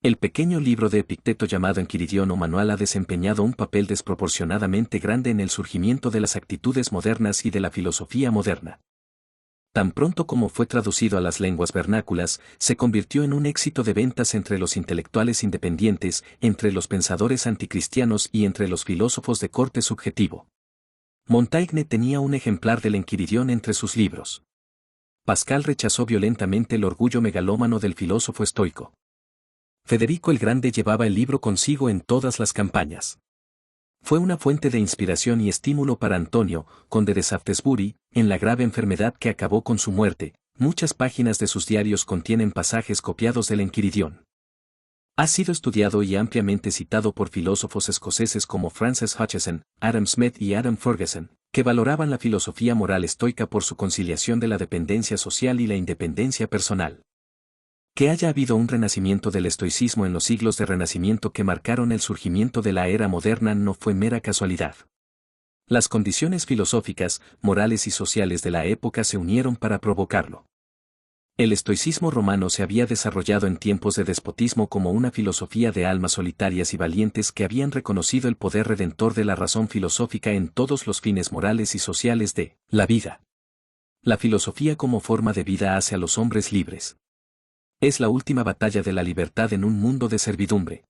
El pequeño libro de Epicteto llamado Enquiridión o Manual ha desempeñado un papel desproporcionadamente grande en el surgimiento de las actitudes modernas y de la filosofía moderna. Tan pronto como fue traducido a las lenguas vernáculas, se convirtió en un éxito de ventas entre los intelectuales independientes, entre los pensadores anticristianos y entre los filósofos de corte subjetivo. Montaigne tenía un ejemplar del Enquiridión entre sus libros. Pascal rechazó violentamente el orgullo megalómano del filósofo estoico. Federico el Grande llevaba el libro consigo en todas las campañas. Fue una fuente de inspiración y estímulo para Antonio, conde de Shaftesbury, en la grave enfermedad que acabó con su muerte. Muchas páginas de sus diarios contienen pasajes copiados del Enquiridión. Ha sido estudiado y ampliamente citado por filósofos escoceses como Francis Hutcheson, Adam Smith y Adam Ferguson, que valoraban la filosofía moral estoica por su conciliación de la dependencia social y la independencia personal. Que haya habido un renacimiento del estoicismo en los siglos de renacimiento que marcaron el surgimiento de la era moderna no fue mera casualidad. Las condiciones filosóficas, morales y sociales de la época se unieron para provocarlo. El estoicismo romano se había desarrollado en tiempos de despotismo como una filosofía de almas solitarias y valientes que habían reconocido el poder redentor de la razón filosófica en todos los fines morales y sociales de la vida. La filosofía como forma de vida hace a los hombres libres. Es la última batalla de la libertad en un mundo de servidumbre.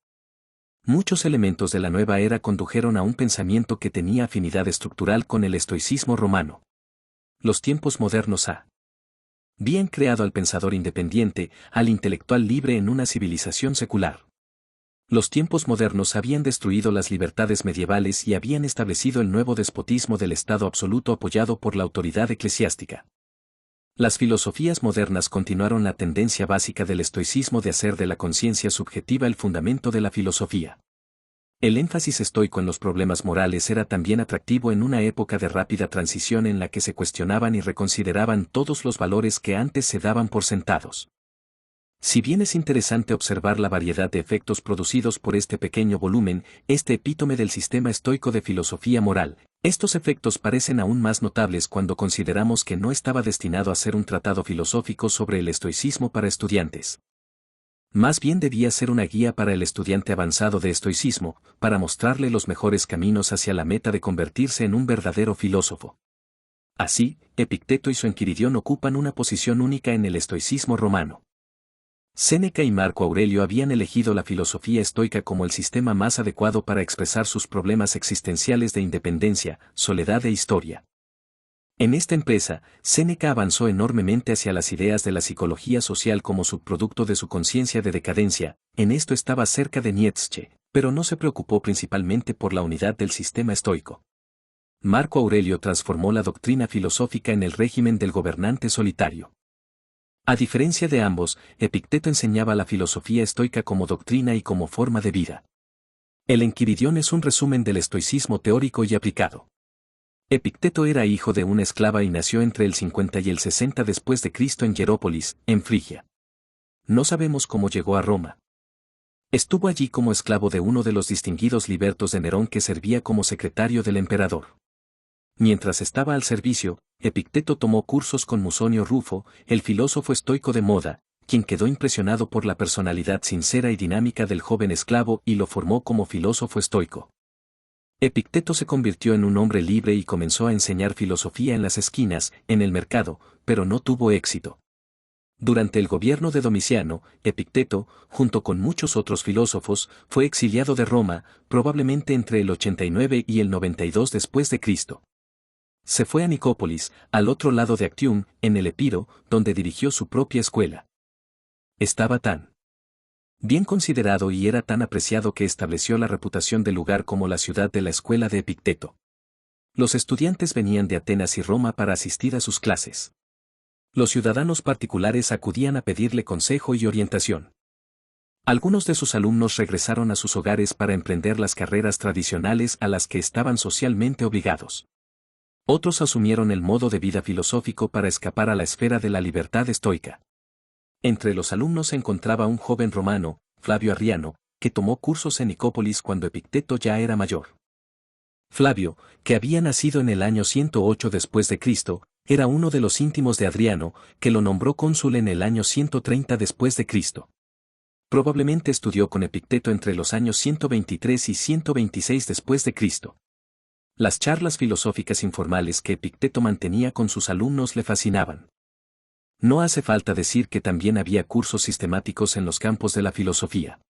Muchos elementos de la nueva era condujeron a un pensamiento que tenía afinidad estructural con el estoicismo romano. Los tiempos modernos habían creado al pensador independiente, al intelectual libre en una civilización secular. Los tiempos modernos habían destruido las libertades medievales y habían establecido el nuevo despotismo del Estado absoluto apoyado por la autoridad eclesiástica. Las filosofías modernas continuaron la tendencia básica del estoicismo de hacer de la conciencia subjetiva el fundamento de la filosofía. El énfasis estoico en los problemas morales era también atractivo en una época de rápida transición en la que se cuestionaban y reconsideraban todos los valores que antes se daban por sentados. Si bien es interesante observar la variedad de efectos producidos por este pequeño volumen, este epítome del sistema estoico de filosofía moral, estos efectos parecen aún más notables cuando consideramos que no estaba destinado a ser un tratado filosófico sobre el estoicismo para estudiantes. Más bien debía ser una guía para el estudiante avanzado de estoicismo, para mostrarle los mejores caminos hacia la meta de convertirse en un verdadero filósofo. Así, Epicteto y su Enquiridión ocupan una posición única en el estoicismo romano. Séneca y Marco Aurelio habían elegido la filosofía estoica como el sistema más adecuado para expresar sus problemas existenciales de independencia, soledad e historia. En esta empresa, Séneca avanzó enormemente hacia las ideas de la psicología social como subproducto de su conciencia de decadencia. En esto estaba cerca de Nietzsche, pero no se preocupó principalmente por la unidad del sistema estoico. Marco Aurelio transformó la doctrina filosófica en el régimen del gobernante solitario. A diferencia de ambos, Epicteto enseñaba la filosofía estoica como doctrina y como forma de vida. El Enquiridión es un resumen del estoicismo teórico y aplicado. Epicteto era hijo de una esclava y nació entre el 50 y el 60 después de Cristo en Hierópolis, en Frigia. No sabemos cómo llegó a Roma. Estuvo allí como esclavo de uno de los distinguidos libertos de Nerón que servía como secretario del emperador. Mientras estaba al servicio, Epicteto tomó cursos con Musonio Rufo, el filósofo estoico de moda, quien quedó impresionado por la personalidad sincera y dinámica del joven esclavo y lo formó como filósofo estoico. Epicteto se convirtió en un hombre libre y comenzó a enseñar filosofía en las esquinas, en el mercado, pero no tuvo éxito. Durante el gobierno de Domiciano, Epicteto, junto con muchos otros filósofos, fue exiliado de Roma, probablemente entre el 89 y el 92 después de Cristo. Se fue a Nicópolis, al otro lado de Actium, en el Epiro, donde dirigió su propia escuela. Estaba tan bien considerado y era tan apreciado que estableció la reputación del lugar como la ciudad de la escuela de Epicteto. Los estudiantes venían de Atenas y Roma para asistir a sus clases. Los ciudadanos particulares acudían a pedirle consejo y orientación. Algunos de sus alumnos regresaron a sus hogares para emprender las carreras tradicionales a las que estaban socialmente obligados. Otros asumieron el modo de vida filosófico para escapar a la esfera de la libertad estoica. Entre los alumnos se encontraba un joven romano, Flavio Arriano, que tomó cursos en Nicópolis cuando Epicteto ya era mayor. Flavio, que había nacido en el año 108 después de Cristo, era uno de los íntimos de Adriano, que lo nombró cónsul en el año 130 después de Cristo. Probablemente estudió con Epicteto entre los años 123 y 126 después de Cristo. Las charlas filosóficas informales que Epicteto mantenía con sus alumnos le fascinaban. No hace falta decir que también había cursos sistemáticos en los campos de la filosofía.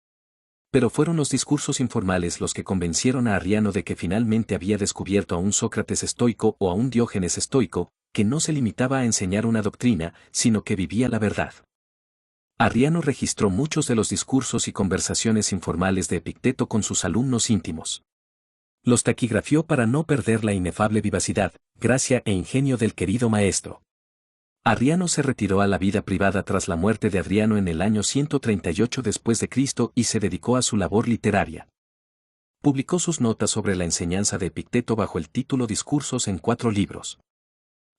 Pero fueron los discursos informales los que convencieron a Arriano de que finalmente había descubierto a un Sócrates estoico o a un Diógenes estoico, que no se limitaba a enseñar una doctrina, sino que vivía la verdad. Arriano registró muchos de los discursos y conversaciones informales de Epicteto con sus alumnos íntimos. Los taquigrafió para no perder la inefable vivacidad, gracia e ingenio del querido maestro. Arriano se retiró a la vida privada tras la muerte de Adriano en el año 138 después de Cristo y se dedicó a su labor literaria. Publicó sus notas sobre la enseñanza de Epicteto bajo el título Discursos en 4 libros.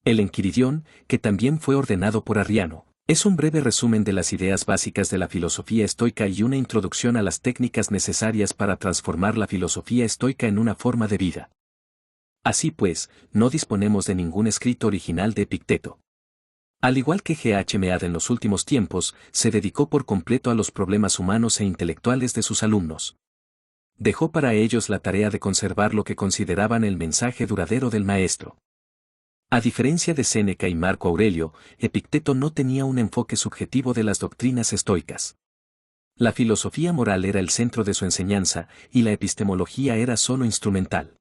El Enquiridión, que también fue ordenado por Arriano, es un breve resumen de las ideas básicas de la filosofía estoica y una introducción a las técnicas necesarias para transformar la filosofía estoica en una forma de vida. Así pues, no disponemos de ningún escrito original de Epicteto. Al igual que G. H. Mead en los últimos tiempos, se dedicó por completo a los problemas humanos e intelectuales de sus alumnos. Dejó para ellos la tarea de conservar lo que consideraban el mensaje duradero del maestro. A diferencia de Séneca y Marco Aurelio, Epicteto no tenía un enfoque subjetivo de las doctrinas estoicas. La filosofía moral era el centro de su enseñanza, y la epistemología era solo instrumental.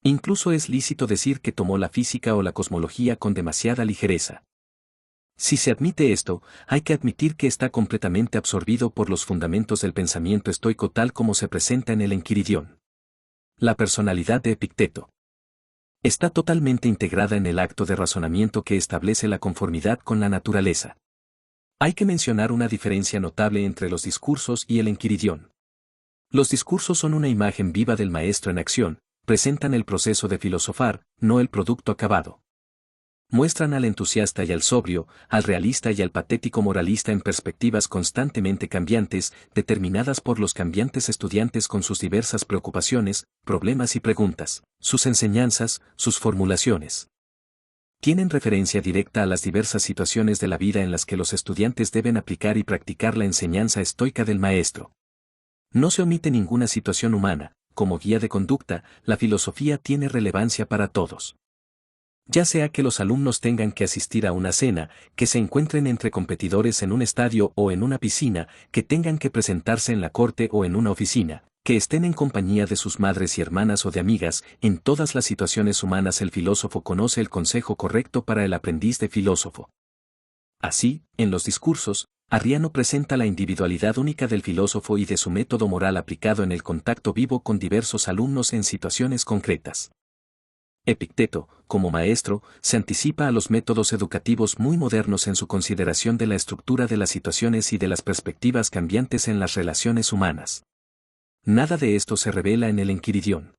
Incluso es lícito decir que tomó la física o la cosmología con demasiada ligereza. Si se admite esto, hay que admitir que está completamente absorbido por los fundamentos del pensamiento estoico tal como se presenta en el Enquiridión. La personalidad de Epicteto está totalmente integrada en el acto de razonamiento que establece la conformidad con la naturaleza. Hay que mencionar una diferencia notable entre los discursos y el Enquiridión. Los discursos son una imagen viva del maestro en acción, presentan el proceso de filosofar, no el producto acabado. Muestran al entusiasta y al sobrio, al realista y al patético moralista en perspectivas constantemente cambiantes, determinadas por los cambiantes estudiantes con sus diversas preocupaciones, problemas y preguntas, sus enseñanzas, sus formulaciones. Tienen referencia directa a las diversas situaciones de la vida en las que los estudiantes deben aplicar y practicar la enseñanza estoica del maestro. No se omite ninguna situación humana, como guía de conducta, la filosofía tiene relevancia para todos. Ya sea que los alumnos tengan que asistir a una cena, que se encuentren entre competidores en un estadio o en una piscina, que tengan que presentarse en la corte o en una oficina, que estén en compañía de sus madres y hermanas o de amigas, en todas las situaciones humanas el filósofo conoce el consejo correcto para el aprendiz de filósofo. Así, en los discursos, Arriano presenta la individualidad única del filósofo y de su método moral aplicado en el contacto vivo con diversos alumnos en situaciones concretas. Epicteto, como maestro, se anticipa a los métodos educativos muy modernos en su consideración de la estructura de las situaciones y de las perspectivas cambiantes en las relaciones humanas. Nada de esto se revela en el Enquiridión.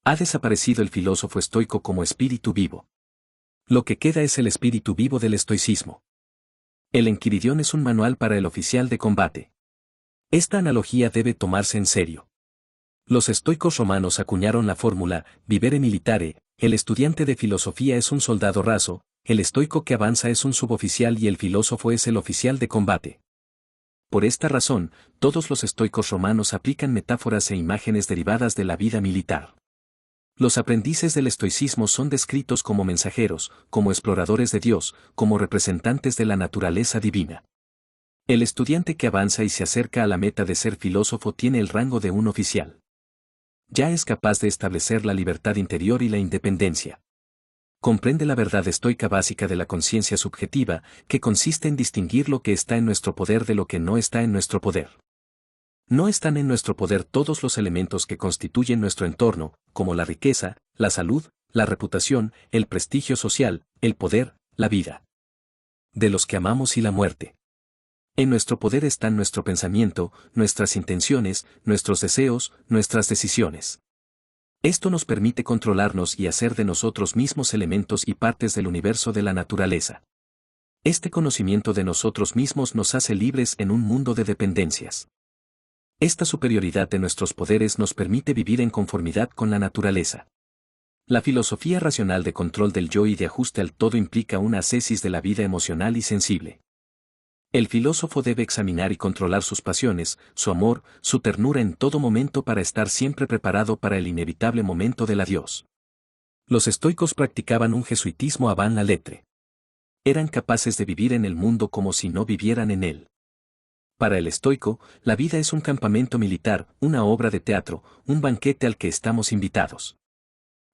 Ha desaparecido el filósofo estoico como espíritu vivo. Lo que queda es el espíritu vivo del estoicismo. El Enquiridión es un manual para el oficial de combate. Esta analogía debe tomarse en serio. Los estoicos romanos acuñaron la fórmula, vivere militare, el estudiante de filosofía es un soldado raso, el estoico que avanza es un suboficial y el filósofo es el oficial de combate. Por esta razón, todos los estoicos romanos aplican metáforas e imágenes derivadas de la vida militar. Los aprendices del estoicismo son descritos como mensajeros, como exploradores de Dios, como representantes de la naturaleza divina. El estudiante que avanza y se acerca a la meta de ser filósofo tiene el rango de un oficial. Ya es capaz de establecer la libertad interior y la independencia. Comprende la verdad estoica básica de la conciencia subjetiva, que consiste en distinguir lo que está en nuestro poder de lo que no está en nuestro poder. No están en nuestro poder todos los elementos que constituyen nuestro entorno, como la riqueza, la salud, la reputación, el prestigio social, el poder, la vida de los que amamos y la muerte. En nuestro poder están nuestro pensamiento, nuestras intenciones, nuestros deseos, nuestras decisiones. Esto nos permite controlarnos y hacer de nosotros mismos elementos y partes del universo de la naturaleza. Este conocimiento de nosotros mismos nos hace libres en un mundo de dependencias. Esta superioridad de nuestros poderes nos permite vivir en conformidad con la naturaleza. La filosofía racional de control del yo y de ajuste al todo implica una ascesis de la vida emocional y sensible. El filósofo debe examinar y controlar sus pasiones, su amor, su ternura en todo momento para estar siempre preparado para el inevitable momento del adiós. Los estoicos practicaban un jesuitismo avant la lettre. Eran capaces de vivir en el mundo como si no vivieran en él. Para el estoico, la vida es un campamento militar, una obra de teatro, un banquete al que estamos invitados.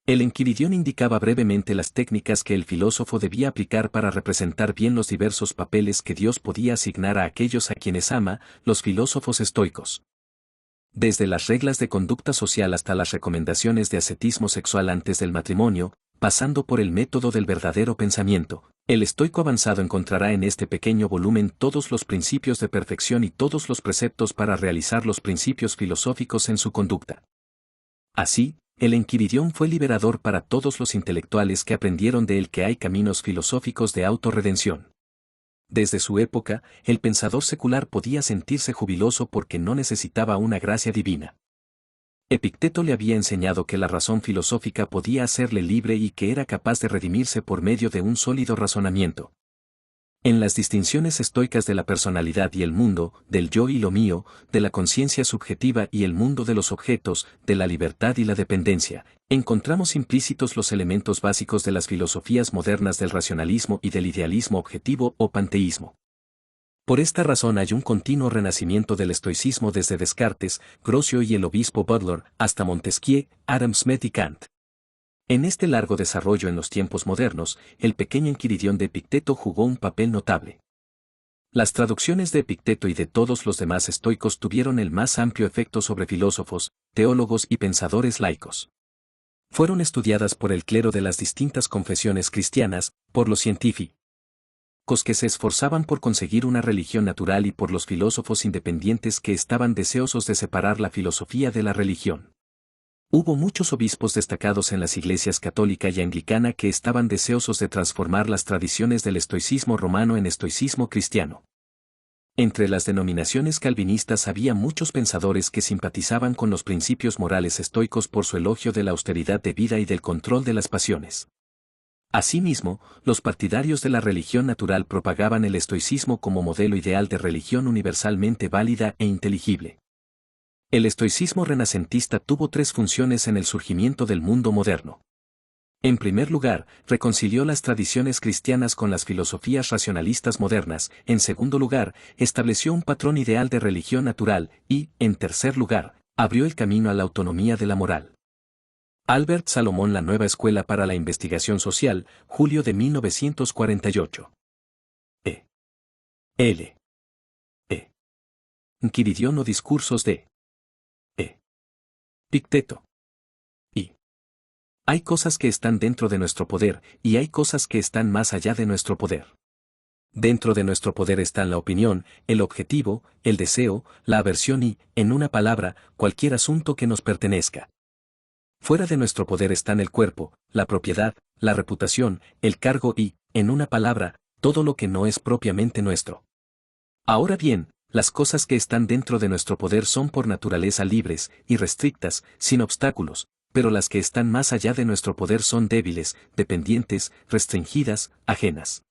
El Enquiridión indicaba brevemente las técnicas que el filósofo debía aplicar para representar bien los diversos papeles que Dios podía asignar a aquellos a quienes ama, los filósofos estoicos. Desde las reglas de conducta social hasta las recomendaciones de ascetismo sexual antes del matrimonio, pasando por el método del verdadero pensamiento, el estoico avanzado encontrará en este pequeño volumen todos los principios de perfección y todos los preceptos para realizar los principios filosóficos en su conducta. Así, el Enquiridión fue liberador para todos los intelectuales que aprendieron de él que hay caminos filosóficos de autorredención. Desde su época, el pensador secular podía sentirse jubiloso porque no necesitaba una gracia divina. Epicteto le había enseñado que la razón filosófica podía hacerle libre y que era capaz de redimirse por medio de un sólido razonamiento. En las distinciones estoicas de la personalidad y el mundo, del yo y lo mío, de la conciencia subjetiva y el mundo de los objetos, de la libertad y la dependencia, encontramos implícitos los elementos básicos de las filosofías modernas del racionalismo y del idealismo objetivo o panteísmo. Por esta razón hay un continuo renacimiento del estoicismo desde Descartes, Grocio y el obispo Butler, hasta Montesquieu, Adam Smith y Kant. En este largo desarrollo en los tiempos modernos, el pequeño Enquiridión de Epicteto jugó un papel notable. Las traducciones de Epicteto y de todos los demás estoicos tuvieron el más amplio efecto sobre filósofos, teólogos y pensadores laicos. Fueron estudiadas por el clero de las distintas confesiones cristianas, por los científicos que se esforzaban por conseguir una religión natural y por los filósofos independientes que estaban deseosos de separar la filosofía de la religión. Hubo muchos obispos destacados en las iglesias católica y anglicana que estaban deseosos de transformar las tradiciones del estoicismo romano en estoicismo cristiano. Entre las denominaciones calvinistas había muchos pensadores que simpatizaban con los principios morales estoicos por su elogio de la austeridad de vida y del control de las pasiones. Asimismo, los partidarios de la religión natural propagaban el estoicismo como modelo ideal de religión universalmente válida e inteligible. El estoicismo renacentista tuvo tres funciones en el surgimiento del mundo moderno. En primer lugar, reconcilió las tradiciones cristianas con las filosofías racionalistas modernas, en segundo lugar, estableció un patrón ideal de religión natural y, en tercer lugar, abrió el camino a la autonomía de la moral. Albert Salomón, La nueva escuela para la investigación social, julio de 1948. L. Enquiridión o discursos de Epicteto. Hay cosas que están dentro de nuestro poder, y hay cosas que están más allá de nuestro poder. Dentro de nuestro poder están la opinión, el objetivo, el deseo, la aversión y, en una palabra, cualquier asunto que nos pertenezca. Fuera de nuestro poder están el cuerpo, la propiedad, la reputación, el cargo y, en una palabra, todo lo que no es propiamente nuestro. Ahora bien, las cosas que están dentro de nuestro poder son por naturaleza libres, irrestrictas, sin obstáculos, pero las que están más allá de nuestro poder son débiles, dependientes, restringidas, ajenas.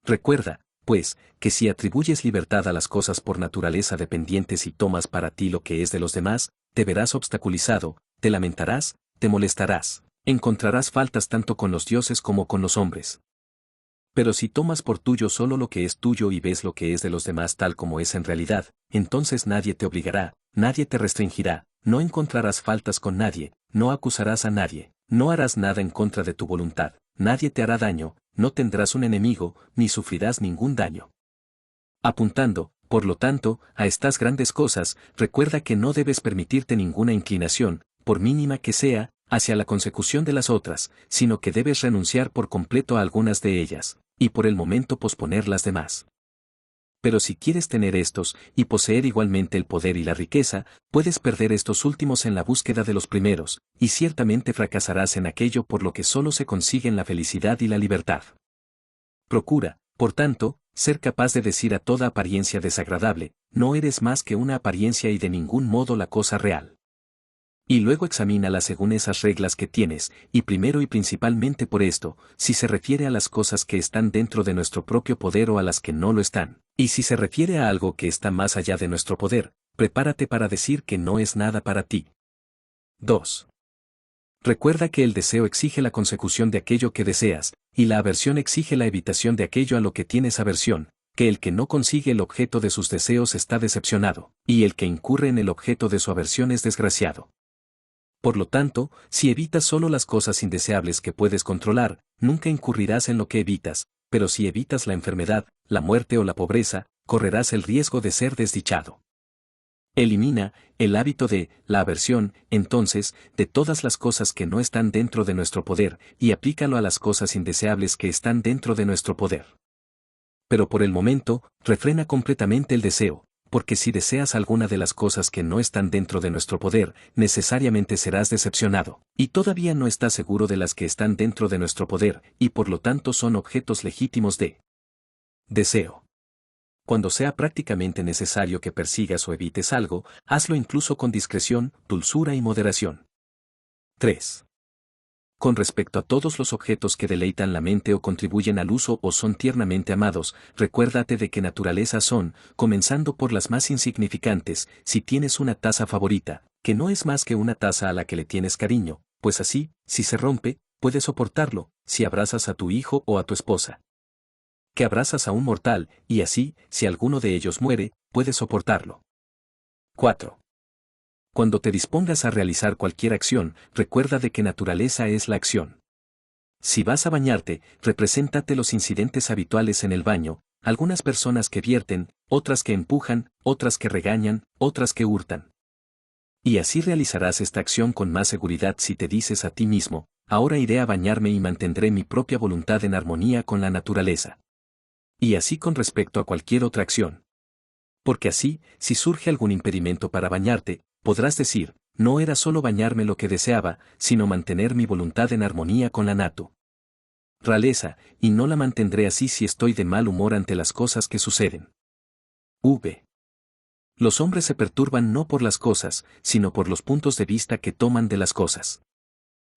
Recuerda, pues, que si atribuyes libertad a las cosas por naturaleza dependientes y tomas para ti lo que es de los demás, te verás obstaculizado, te lamentarás, te molestarás, encontrarás faltas tanto con los dioses como con los hombres. Pero si tomas por tuyo solo lo que es tuyo y ves lo que es de los demás tal como es en realidad, entonces nadie te obligará, nadie te restringirá, no encontrarás faltas con nadie, no acusarás a nadie, no harás nada en contra de tu voluntad, nadie te hará daño, no tendrás un enemigo, ni sufrirás ningún daño. Apuntando, por lo tanto, a estas grandes cosas, recuerda que no debes permitirte ninguna inclinación, por mínima que sea, hacia la consecución de las otras, sino que debes renunciar por completo a algunas de ellas, y por el momento posponer las demás. Pero si quieres tener estos, y poseer igualmente el poder y la riqueza, puedes perder estos últimos en la búsqueda de los primeros, y ciertamente fracasarás en aquello por lo que solo se consiguen la felicidad y la libertad. Procura, por tanto, ser capaz de decir a toda apariencia desagradable, no eres más que una apariencia y de ningún modo la cosa real. Y luego examínala según esas reglas que tienes, y primero y principalmente por esto, si se refiere a las cosas que están dentro de nuestro propio poder o a las que no lo están, Y si se refiere a algo que está más allá de nuestro poder, prepárate para decir que no es nada para ti. 2. Recuerda que el deseo exige la consecución de aquello que deseas, y la aversión exige la evitación de aquello a lo que tienes aversión, que el que no consigue el objeto de sus deseos está decepcionado, y el que incurre en el objeto de su aversión es desgraciado. Por lo tanto, si evitas solo las cosas indeseables que puedes controlar, nunca incurrirás en lo que evitas, pero si evitas la enfermedad, la muerte o la pobreza, correrás el riesgo de ser desdichado. Elimina el hábito de la aversión, entonces, de todas las cosas que no están dentro de nuestro poder, y aplícalo a las cosas indeseables que están dentro de nuestro poder. Pero por el momento, refrena completamente el deseo, porque si deseas alguna de las cosas que no están dentro de nuestro poder, necesariamente serás decepcionado, y todavía no estás seguro de las que están dentro de nuestro poder, y por lo tanto son objetos legítimos de deseo. Cuando sea prácticamente necesario que persigas o evites algo, hazlo incluso con discreción, dulzura y moderación. 3. Con respecto a todos los objetos que deleitan la mente o contribuyen al uso o son tiernamente amados, recuérdate de qué naturaleza son, comenzando por las más insignificantes. Si tienes una taza favorita, que no es más que una taza a la que le tienes cariño, pues así, si se rompe, puedes soportarlo. Si abrazas a tu hijo o a tu esposa, que abrazas a un mortal, y así, si alguno de ellos muere, puedes soportarlo. 4. Cuando te dispongas a realizar cualquier acción, recuerda de qué naturaleza es la acción. Si vas a bañarte, represéntate los incidentes habituales en el baño, algunas personas que vierten, otras que empujan, otras que regañan, otras que hurtan. Y así realizarás esta acción con más seguridad si te dices a ti mismo, ahora iré a bañarme y mantendré mi propia voluntad en armonía con la naturaleza. Y así con respecto a cualquier otra acción. Porque así, si surge algún impedimento para bañarte, podrás decir, no era solo bañarme lo que deseaba, sino mantener mi voluntad en armonía con la naturaleza, y no la mantendré así si estoy de mal humor ante las cosas que suceden. Los hombres se perturban no por las cosas, sino por los puntos de vista que toman de las cosas.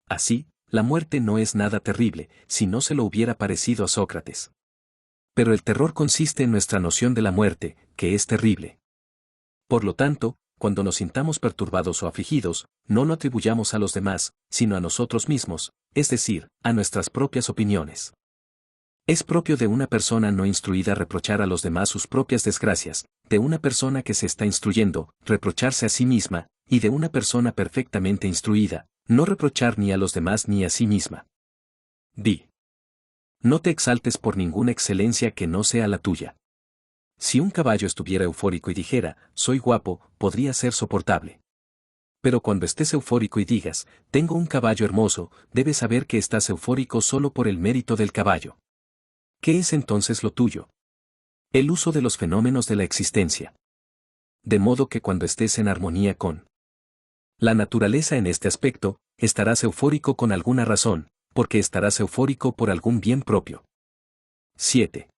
Así, la muerte no es nada terrible, si no se lo hubiera parecido a Sócrates. Pero el terror consiste en nuestra noción de la muerte, que es terrible. Por lo tanto, cuando nos sintamos perturbados o afligidos, no lo atribuyamos a los demás, sino a nosotros mismos, es decir, a nuestras propias opiniones. Es propio de una persona no instruida reprochar a los demás sus propias desgracias, de una persona que se está instruyendo, reprocharse a sí misma, y de una persona perfectamente instruida, no reprochar ni a los demás ni a sí misma. No te exaltes por ninguna excelencia que no sea la tuya. Si un caballo estuviera eufórico y dijera, soy guapo, podría ser soportable. Pero cuando estés eufórico y digas, tengo un caballo hermoso, debes saber que estás eufórico solo por el mérito del caballo. ¿Qué es entonces lo tuyo? El uso de los fenómenos de la existencia. De modo que cuando estés en armonía con la naturaleza en este aspecto, estarás eufórico con alguna razón, porque estarás eufórico por algún bien propio. 7.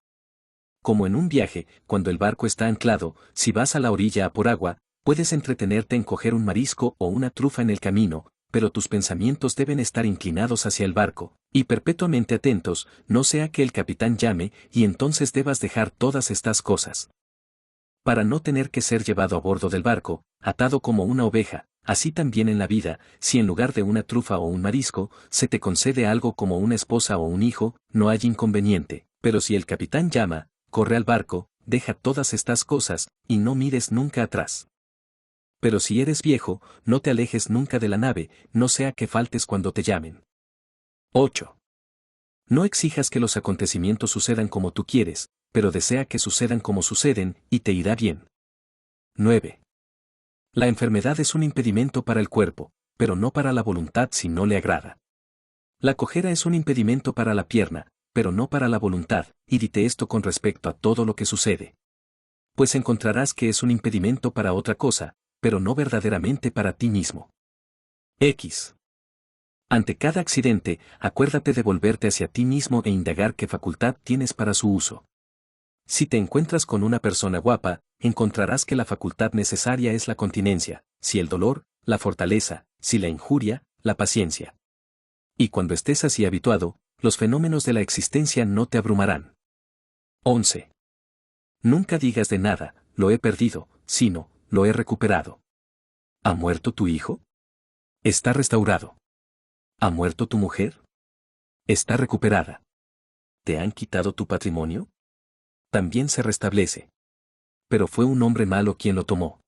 Como en un viaje, cuando el barco está anclado, si vas a la orilla a por agua, puedes entretenerte en coger un marisco o una trufa en el camino, pero tus pensamientos deben estar inclinados hacia el barco, y perpetuamente atentos, no sea que el capitán llame y entonces debas dejar todas estas cosas. Para no tener que ser llevado a bordo del barco, atado como una oveja, así también en la vida, si en lugar de una trufa o un marisco, se te concede algo como una esposa o un hijo, no hay inconveniente, pero si el capitán llama, corre al barco, deja todas estas cosas, y no mires nunca atrás. Pero si eres viejo, no te alejes nunca de la nave, no sea que faltes cuando te llamen. 8. No exijas que los acontecimientos sucedan como tú quieres, pero desea que sucedan como suceden, y te irá bien. 9. La enfermedad es un impedimento para el cuerpo, pero no para la voluntad si no le agrada. La cojera es un impedimento para la pierna, pero no para la voluntad, y dite esto con respecto a todo lo que sucede. Pues encontrarás que es un impedimento para otra cosa, pero no verdaderamente para ti mismo. Ante cada accidente, acuérdate de volverte hacia ti mismo e indagar qué facultad tienes para su uso. Si te encuentras con una persona guapa, encontrarás que la facultad necesaria es la continencia, si el dolor, la fortaleza, si la injuria, la paciencia. Y cuando estés así habituado, los fenómenos de la existencia no te abrumarán. 11. Nunca digas de nada, lo he perdido, sino, lo he recuperado. ¿Ha muerto tu hijo? Está restaurado. ¿Ha muerto tu mujer? Está recuperada. ¿Te han quitado tu patrimonio? También se restablece. Pero fue un hombre malo quien lo tomó.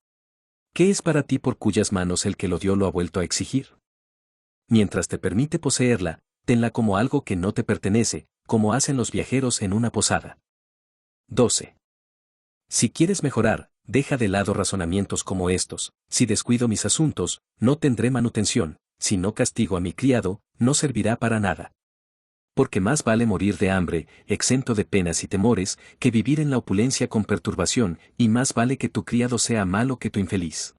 ¿Qué es para ti por cuyas manos el que lo dio lo ha vuelto a exigir? Mientras te permite poseerla, tenla como algo que no te pertenece, como hacen los viajeros en una posada. 12. Si quieres mejorar, deja de lado razonamientos como estos: si descuido mis asuntos, no tendré manutención; si no castigo a mi criado, no servirá para nada. Porque más vale morir de hambre, exento de penas y temores, que vivir en la opulencia con perturbación, y más vale que tu criado sea malo que tu infeliz.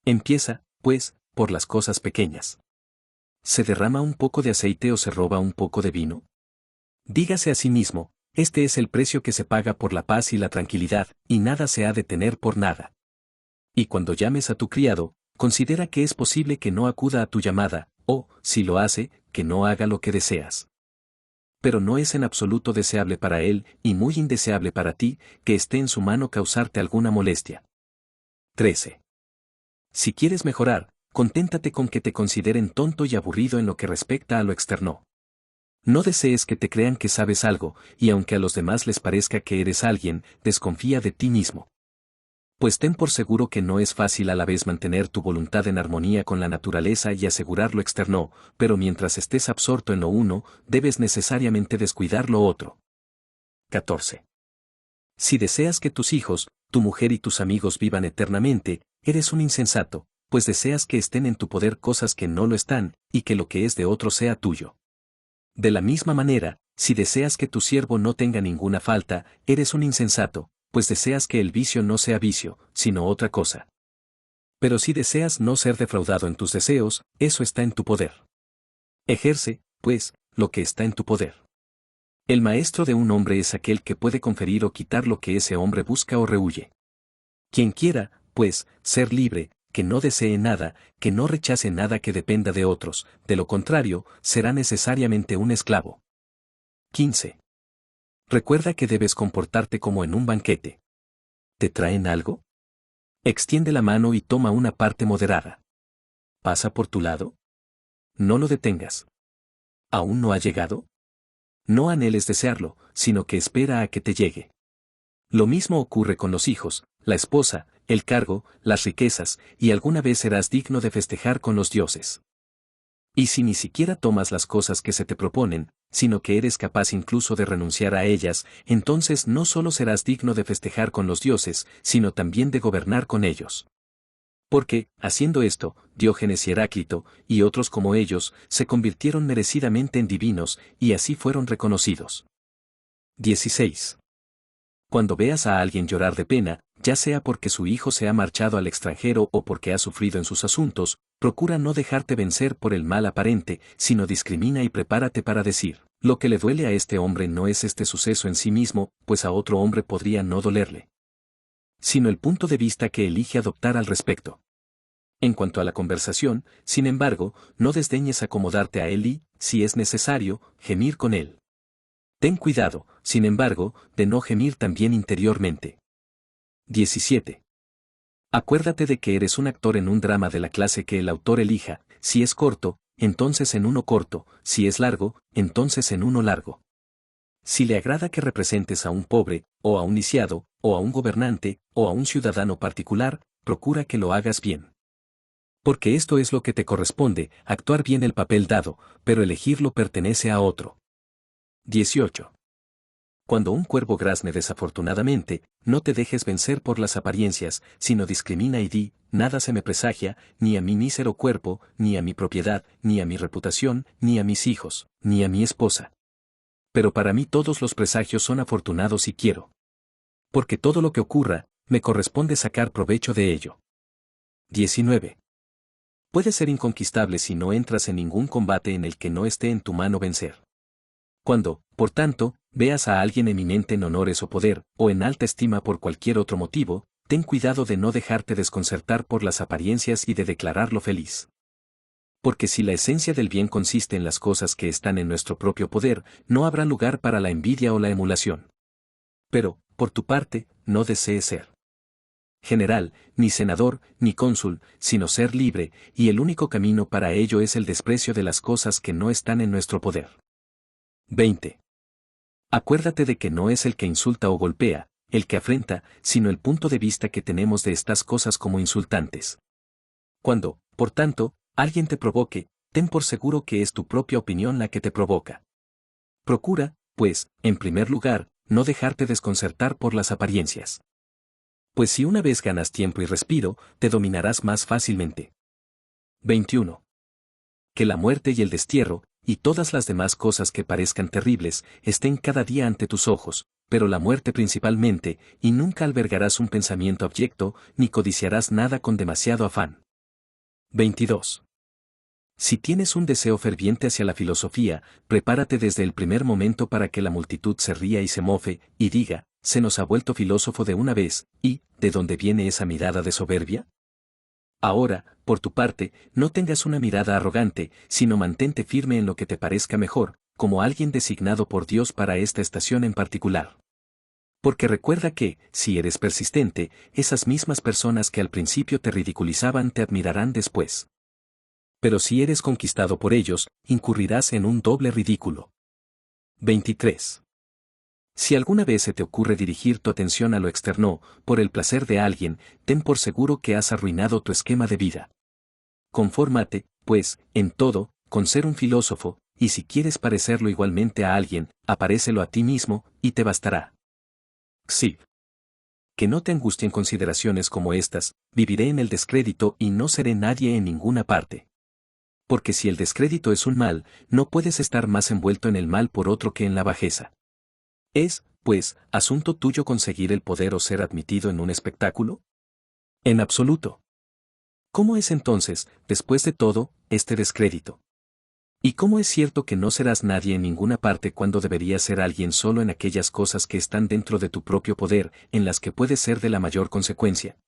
Empieza, pues, por las cosas pequeñas. ¿Se derrama un poco de aceite o se roba un poco de vino? Dígase a sí mismo: este es el precio que se paga por la paz y la tranquilidad, y nada se ha de tener por nada. Y cuando llames a tu criado, considera que es posible que no acuda a tu llamada, o, si lo hace, que no haga lo que deseas. Pero no es en absoluto deseable para él, y muy indeseable para ti, que esté en su mano causarte alguna molestia. 13. Si quieres mejorar, conténtate con que te consideren tonto y aburrido en lo que respecta a lo externo. No desees que te crean que sabes algo, y aunque a los demás les parezca que eres alguien, desconfía de ti mismo. Pues ten por seguro que no es fácil a la vez mantener tu voluntad en armonía con la naturaleza y asegurar lo externo, pero mientras estés absorto en lo uno, debes necesariamente descuidar lo otro. 14. Si deseas que tus hijos, tu mujer y tus amigos vivan eternamente, eres un insensato, pues deseas que estén en tu poder cosas que no lo están, y que lo que es de otro sea tuyo. De la misma manera, si deseas que tu siervo no tenga ninguna falta, eres un insensato, pues deseas que el vicio no sea vicio, sino otra cosa. Pero si deseas no ser defraudado en tus deseos, eso está en tu poder. Ejerce, pues, lo que está en tu poder. El maestro de un hombre es aquel que puede conferir o quitar lo que ese hombre busca o rehúye. Quien quiera, pues, ser libre, que no desee nada, que no rechace nada que dependa de otros, de lo contrario, será necesariamente un esclavo. 15. Recuerda que debes comportarte como en un banquete. ¿Te traen algo? Extiende la mano y toma una parte moderada. ¿Pasa por tu lado? No lo detengas. ¿Aún no ha llegado? No anheles desearlo, sino que espera a que te llegue. Lo mismo ocurre con los hijos, la esposa, el cargo, las riquezas, y alguna vez serás digno de festejar con los dioses. Y si ni siquiera tomas las cosas que se te proponen, sino que eres capaz incluso de renunciar a ellas, entonces no solo serás digno de festejar con los dioses, sino también de gobernar con ellos. Porque, haciendo esto, Diógenes y Heráclito, y otros como ellos, se convirtieron merecidamente en divinos, y así fueron reconocidos. 16. Cuando veas a alguien llorar de pena, ya sea porque su hijo se ha marchado al extranjero o porque ha sufrido en sus asuntos, procura no dejarte vencer por el mal aparente, sino discrimina y prepárate para decir: lo que le duele a este hombre no es este suceso en sí mismo, pues a otro hombre podría no dolerle, sino el punto de vista que elige adoptar al respecto. En cuanto a la conversación, sin embargo, no desdeñes acomodarte a él y, si es necesario, gemir con él. Ten cuidado, sin embargo, de no gemir también interiormente. 17. Acuérdate de que eres un actor en un drama de la clase que el autor elija: si es corto, entonces en uno corto; si es largo, entonces en uno largo. Si le agrada que representes a un pobre, o a un lisiado, o a un gobernante, o a un ciudadano particular, procura que lo hagas bien. Porque esto es lo que te corresponde: actuar bien el papel dado, pero elegirlo pertenece a otro. 18. Cuando un cuervo grazne desafortunadamente, no te dejes vencer por las apariencias, sino discrimina y di: nada se me presagia, ni a mi mísero cuerpo, ni a mi propiedad, ni a mi reputación, ni a mis hijos, ni a mi esposa. Pero para mí todos los presagios son afortunados y quiero. Porque todo lo que ocurra, me corresponde sacar provecho de ello. 19. Puedes ser inconquistable si no entras en ningún combate en el que no esté en tu mano vencer. Cuando, por tanto, veas a alguien eminente en honores o poder, o en alta estima por cualquier otro motivo, ten cuidado de no dejarte desconcertar por las apariencias y de declararlo feliz. Porque si la esencia del bien consiste en las cosas que están en nuestro propio poder, no habrá lugar para la envidia o la emulación. Pero, por tu parte, no desees ser general, ni senador, ni cónsul, sino ser libre, y el único camino para ello es el desprecio de las cosas que no están en nuestro poder. 20. Acuérdate de que no es el que insulta o golpea, el que afrenta, sino el punto de vista que tenemos de estas cosas como insultantes. Cuando, por tanto, alguien te provoque, ten por seguro que es tu propia opinión la que te provoca. Procura, pues, en primer lugar, no dejarte desconcertar por las apariencias. Pues si una vez ganas tiempo y respiro, te dominarás más fácilmente. 21. Que la muerte y el destierro, y todas las demás cosas que parezcan terribles, estén cada día ante tus ojos, pero la muerte principalmente, y nunca albergarás un pensamiento abyecto, ni codiciarás nada con demasiado afán. 22. Si tienes un deseo ferviente hacia la filosofía, prepárate desde el primer momento para que la multitud se ría y se mofe, y diga, se nos ha vuelto filósofo de una vez, y, ¿de dónde viene esa mirada de soberbia? Ahora, por tu parte, no tengas una mirada arrogante, sino mantente firme en lo que te parezca mejor, como alguien designado por Dios para esta estación en particular. Porque recuerda que, si eres persistente, esas mismas personas que al principio te ridiculizaban te admirarán después. Pero si eres conquistado por ellos, incurrirás en un doble ridículo. 23. Si alguna vez se te ocurre dirigir tu atención a lo externo, por el placer de alguien, ten por seguro que has arruinado tu esquema de vida. Confórmate, pues, en todo, con ser un filósofo, y si quieres parecerlo igualmente a alguien, aparécelo a ti mismo, y te bastará. Sí. Que no te angustien consideraciones como estas, viviré en el descrédito y no seré nadie en ninguna parte. Porque si el descrédito es un mal, no puedes estar más envuelto en el mal por otro que en la bajeza. ¿Es, pues, asunto tuyo conseguir el poder o ser admitido en un espectáculo? En absoluto. ¿Cómo es entonces, después de todo, este descrédito? ¿Y cómo es cierto que no serás nadie en ninguna parte cuando deberías ser alguien solo en aquellas cosas que están dentro de tu propio poder, en las que puedes ser de la mayor consecuencia?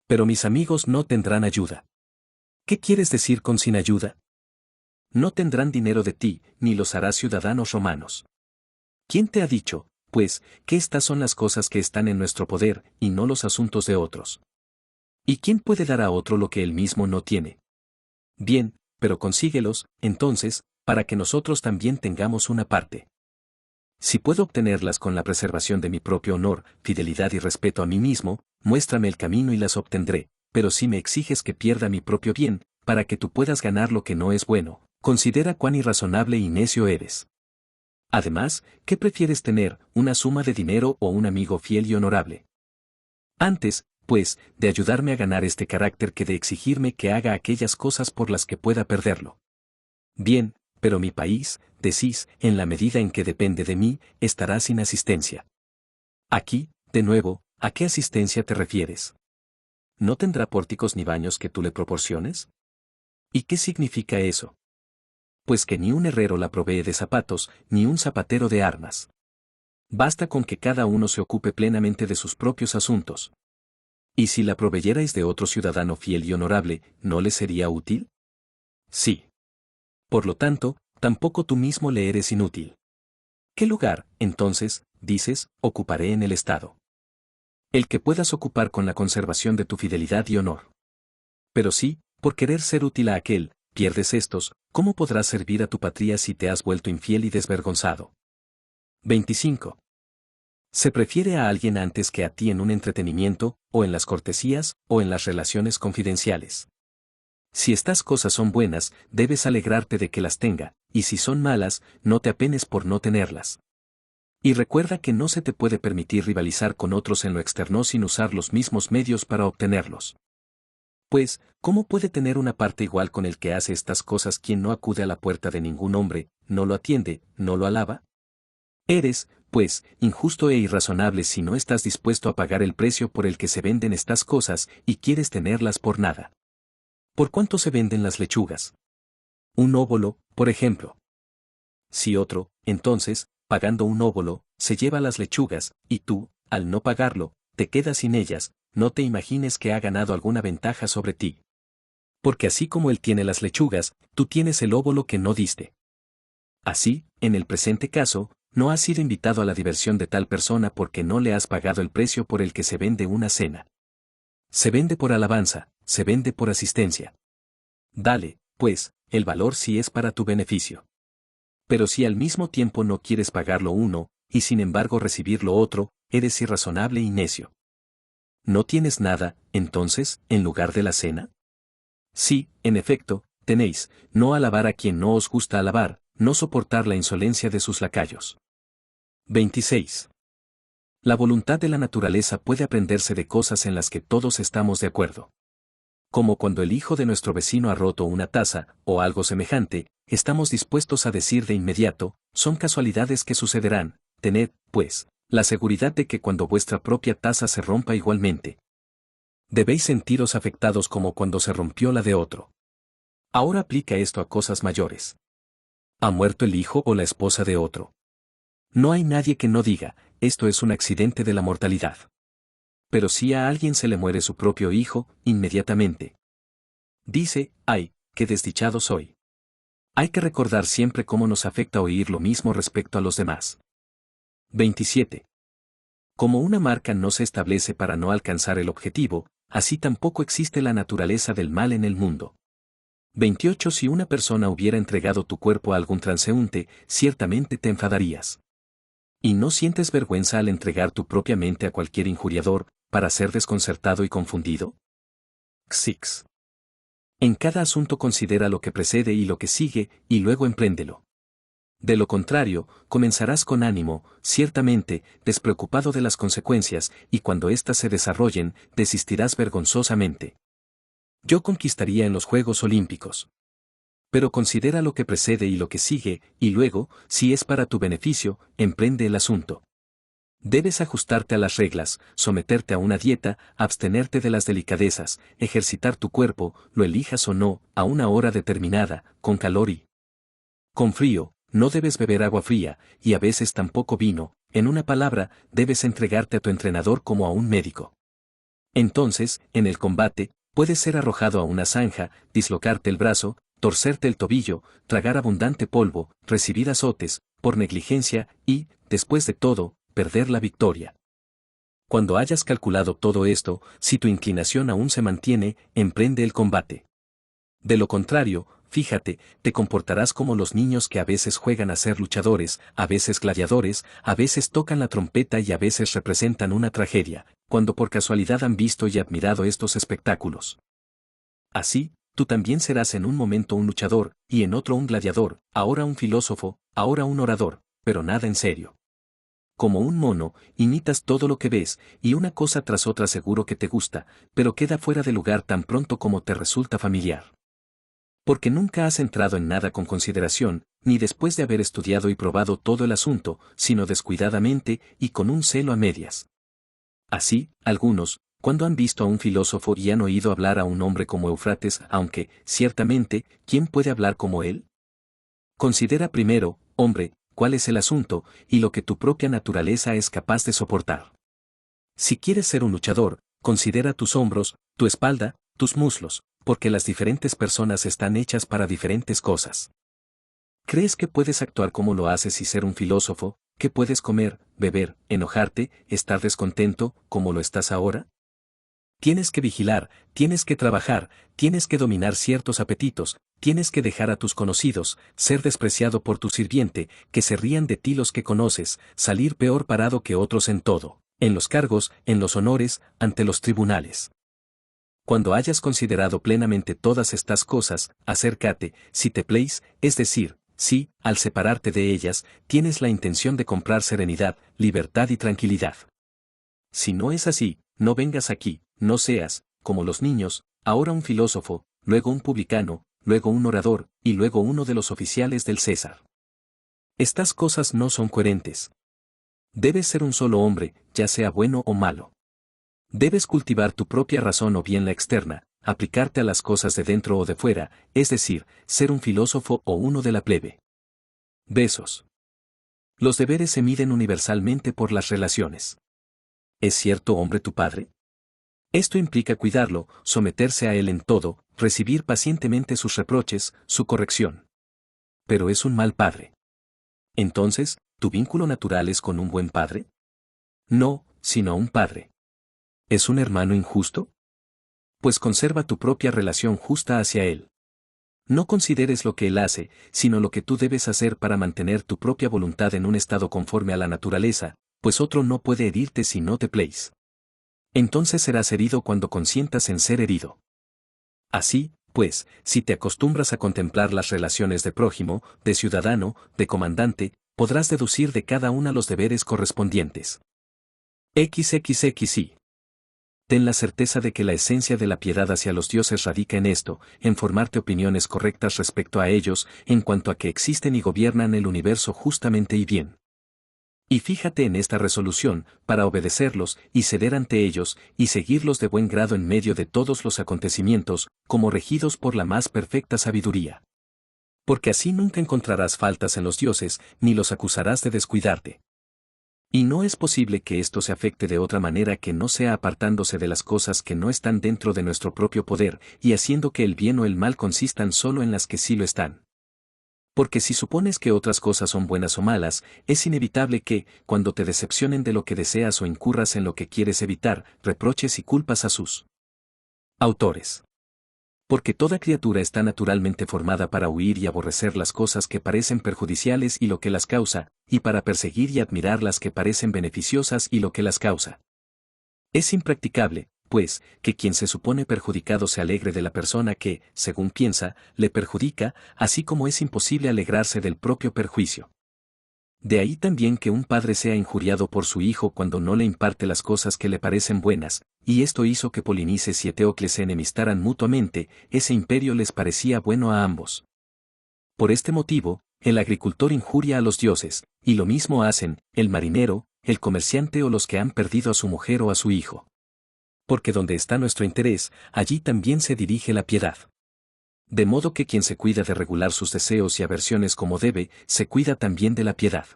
Pero mis amigos no tendrán ayuda. ¿Qué quieres decir con sin ayuda? No tendrán dinero de ti, ni los harás ciudadanos romanos. ¿Quién te ha dicho, pues, que estas son las cosas que están en nuestro poder, y no los asuntos de otros? ¿Y quién puede dar a otro lo que él mismo no tiene? Bien, pero consíguelos, entonces, para que nosotros también tengamos una parte. Si puedo obtenerlas con la preservación de mi propio honor, fidelidad y respeto a mí mismo, muéstrame el camino y las obtendré, pero si me exiges que pierda mi propio bien, para que tú puedas ganar lo que no es bueno, considera cuán irrazonable y necio eres. Además, ¿qué prefieres tener, una suma de dinero o un amigo fiel y honorable? Antes, pues, de ayudarme a ganar este carácter que de exigirme que haga aquellas cosas por las que pueda perderlo. Bien, pero mi país, decís, en la medida en que depende de mí, estará sin asistencia. Aquí, de nuevo, ¿a qué asistencia te refieres? ¿No tendrá pórticos ni baños que tú le proporciones? ¿Y qué significa eso? Pues que ni un herrero la provee de zapatos, ni un zapatero de armas. Basta con que cada uno se ocupe plenamente de sus propios asuntos. ¿Y si la proveyerais de otro ciudadano fiel y honorable, no le sería útil? Sí. Por lo tanto, tampoco tú mismo le eres inútil. ¿Qué lugar, entonces, dices, ocuparé en el Estado? El que puedas ocupar con la conservación de tu fidelidad y honor. Pero si, por querer ser útil a aquel, pierdes estos, ¿cómo podrás servir a tu patria si te has vuelto infiel y desvergonzado? 25. Se prefiere a alguien antes que a ti en un entretenimiento, o en las cortesías, o en las relaciones confidenciales. Si estas cosas son buenas, debes alegrarte de que las tenga, y si son malas, no te apenes por no tenerlas. Y recuerda que no se te puede permitir rivalizar con otros en lo externo sin usar los mismos medios para obtenerlos. Pues, ¿cómo puede tener una parte igual con el que hace estas cosas quien no acude a la puerta de ningún hombre, no lo atiende, no lo alaba? Eres, pues, injusto e irrazonable si no estás dispuesto a pagar el precio por el que se venden estas cosas y quieres tenerlas por nada. ¿Por cuánto se venden las lechugas? Un óbolo, por ejemplo. Si otro, entonces, pagando un óbolo, se lleva las lechugas, y tú, al no pagarlo, te quedas sin ellas, no te imagines que ha ganado alguna ventaja sobre ti. Porque así como él tiene las lechugas, tú tienes el óbolo que no diste. Así, en el presente caso, no has sido invitado a la diversión de tal persona porque no le has pagado el precio por el que se vende una cena. Se vende por alabanza, se vende por asistencia. Dale, pues, el valor si es para tu beneficio. Pero si al mismo tiempo no quieres pagar lo uno, y sin embargo recibir lo otro, eres irrazonable y necio. ¿No tienes nada, entonces, en lugar de la cena? Sí, en efecto, tenéis, no alabar a quien no os gusta alabar, no soportar la insolencia de sus lacayos. 26. La voluntad de la naturaleza puede aprenderse de cosas en las que todos estamos de acuerdo. Como cuando el hijo de nuestro vecino ha roto una taza, o algo semejante, estamos dispuestos a decir de inmediato, son casualidades que sucederán, tened, pues, la seguridad de que cuando vuestra propia taza se rompa igualmente, debéis sentiros afectados como cuando se rompió la de otro. Ahora aplica esto a cosas mayores. ¿Ha muerto el hijo o la esposa de otro? No hay nadie que no diga, esto es un accidente de la mortalidad. Pero si a alguien se le muere su propio hijo, inmediatamente dice, ¡ay, qué desdichado soy! Hay que recordar siempre cómo nos afecta oír lo mismo respecto a los demás. 27. Como una marca no se establece para no alcanzar el objetivo, así tampoco existe la naturaleza del mal en el mundo. 28. Si una persona hubiera entregado tu cuerpo a algún transeúnte, ciertamente te enfadarías. ¿Y no sientes vergüenza al entregar tu propia mente a cualquier injuriador, para ser desconcertado y confundido? 6. En cada asunto considera lo que precede y lo que sigue, y luego empréndelo. De lo contrario, comenzarás con ánimo, ciertamente, despreocupado de las consecuencias, y cuando éstas se desarrollen, desistirás vergonzosamente. Yo conquistaría en los Juegos Olímpicos. Pero considera lo que precede y lo que sigue, y luego, si es para tu beneficio, emprende el asunto. Debes ajustarte a las reglas, someterte a una dieta, abstenerte de las delicadezas, ejercitar tu cuerpo, lo elijas o no, a una hora determinada, con calor y con frío, no debes beber agua fría, y a veces tampoco vino, en una palabra, debes entregarte a tu entrenador como a un médico. Entonces, en el combate, puedes ser arrojado a una zanja, dislocarte el brazo, torcerte el tobillo, tragar abundante polvo, recibir azotes, por negligencia, y, después de todo, perder la victoria. Cuando hayas calculado todo esto, si tu inclinación aún se mantiene, emprende el combate. De lo contrario, fíjate, te comportarás como los niños que a veces juegan a ser luchadores, a veces gladiadores, a veces tocan la trompeta y a veces representan una tragedia, cuando por casualidad han visto y admirado estos espectáculos. Así, tú también serás en un momento un luchador, y en otro un gladiador, ahora un filósofo, ahora un orador, pero nada en serio. Como un mono, imitas todo lo que ves, y una cosa tras otra seguro que te gusta, pero queda fuera de lugar tan pronto como te resulta familiar. Porque nunca has entrado en nada con consideración, ni después de haber estudiado y probado todo el asunto, sino descuidadamente y con un celo a medias. Así, algunos, cuando han visto a un filósofo y han oído hablar a un hombre como Eufrates, aunque, ciertamente, ¿quién puede hablar como él? Considera primero, hombre, cuál es el asunto, y lo que tu propia naturaleza es capaz de soportar. Si quieres ser un luchador, considera tus hombros, tu espalda, tus muslos, porque las diferentes personas están hechas para diferentes cosas. ¿Crees que puedes actuar como lo haces y ser un filósofo, que puedes comer, beber, enojarte, estar descontento, como lo estás ahora? Tienes que vigilar, tienes que trabajar, tienes que dominar ciertos apetitos, tienes que dejar a tus conocidos, ser despreciado por tu sirviente, que se rían de ti los que conoces, salir peor parado que otros en todo, en los cargos, en los honores, ante los tribunales. Cuando hayas considerado plenamente todas estas cosas, acércate, si te place, es decir, si, al separarte de ellas, tienes la intención de comprar serenidad, libertad y tranquilidad. Si no es así, no vengas aquí, no seas, como los niños, ahora un filósofo, luego un publicano, luego un orador, y luego uno de los oficiales del César. Estas cosas no son coherentes. Debes ser un solo hombre, ya sea bueno o malo. Debes cultivar tu propia razón o bien la externa, aplicarte a las cosas de dentro o de fuera, es decir, ser un filósofo o uno de la plebe. Besos. Los deberes se miden universalmente por las relaciones. ¿Es cierto hombre tu padre? Esto implica cuidarlo, someterse a él en todo, recibir pacientemente sus reproches, su corrección. Pero es un mal padre. Entonces, ¿tu vínculo natural es con un buen padre? No, sino un padre. ¿Es un hermano injusto? Pues conserva tu propia relación justa hacia él. No consideres lo que él hace, sino lo que tú debes hacer para mantener tu propia voluntad en un estado conforme a la naturaleza, pues otro no puede herirte si no te pleis. Entonces serás herido cuando consientas en ser herido. Así, pues, si te acostumbras a contemplar las relaciones de prójimo, de ciudadano, de comandante, podrás deducir de cada una los deberes correspondientes. XXXI. Ten la certeza de que la esencia de la piedad hacia los dioses radica en esto, en formarte opiniones correctas respecto a ellos, en cuanto a que existen y gobiernan el universo justamente y bien. Y fíjate en esta resolución, para obedecerlos, y ceder ante ellos, y seguirlos de buen grado en medio de todos los acontecimientos, como regidos por la más perfecta sabiduría. Porque así nunca encontrarás faltas en los dioses, ni los acusarás de descuidarte. Y no es posible que esto se afecte de otra manera que no sea apartándose de las cosas que no están dentro de nuestro propio poder, y haciendo que el bien o el mal consistan solo en las que sí lo están. Porque si supones que otras cosas son buenas o malas, es inevitable que, cuando te decepcionen de lo que deseas o incurras en lo que quieres evitar, reproches y culpas a sus autores. Porque toda criatura está naturalmente formada para huir y aborrecer las cosas que parecen perjudiciales y lo que las causa, y para perseguir y admirar las que parecen beneficiosas y lo que las causa. Es impracticable, pues, que quien se supone perjudicado se alegre de la persona que, según piensa, le perjudica, así como es imposible alegrarse del propio perjuicio. De ahí también que un padre sea injuriado por su hijo cuando no le imparte las cosas que le parecen buenas, y esto hizo que Polinices y Eteocles se enemistaran mutuamente, ese imperio les parecía bueno a ambos. Por este motivo, el agricultor injuria a los dioses, y lo mismo hacen, el marinero, el comerciante o los que han perdido a su mujer o a su hijo. Porque donde está nuestro interés, allí también se dirige la piedad. De modo que quien se cuida de regular sus deseos y aversiones como debe, se cuida también de la piedad.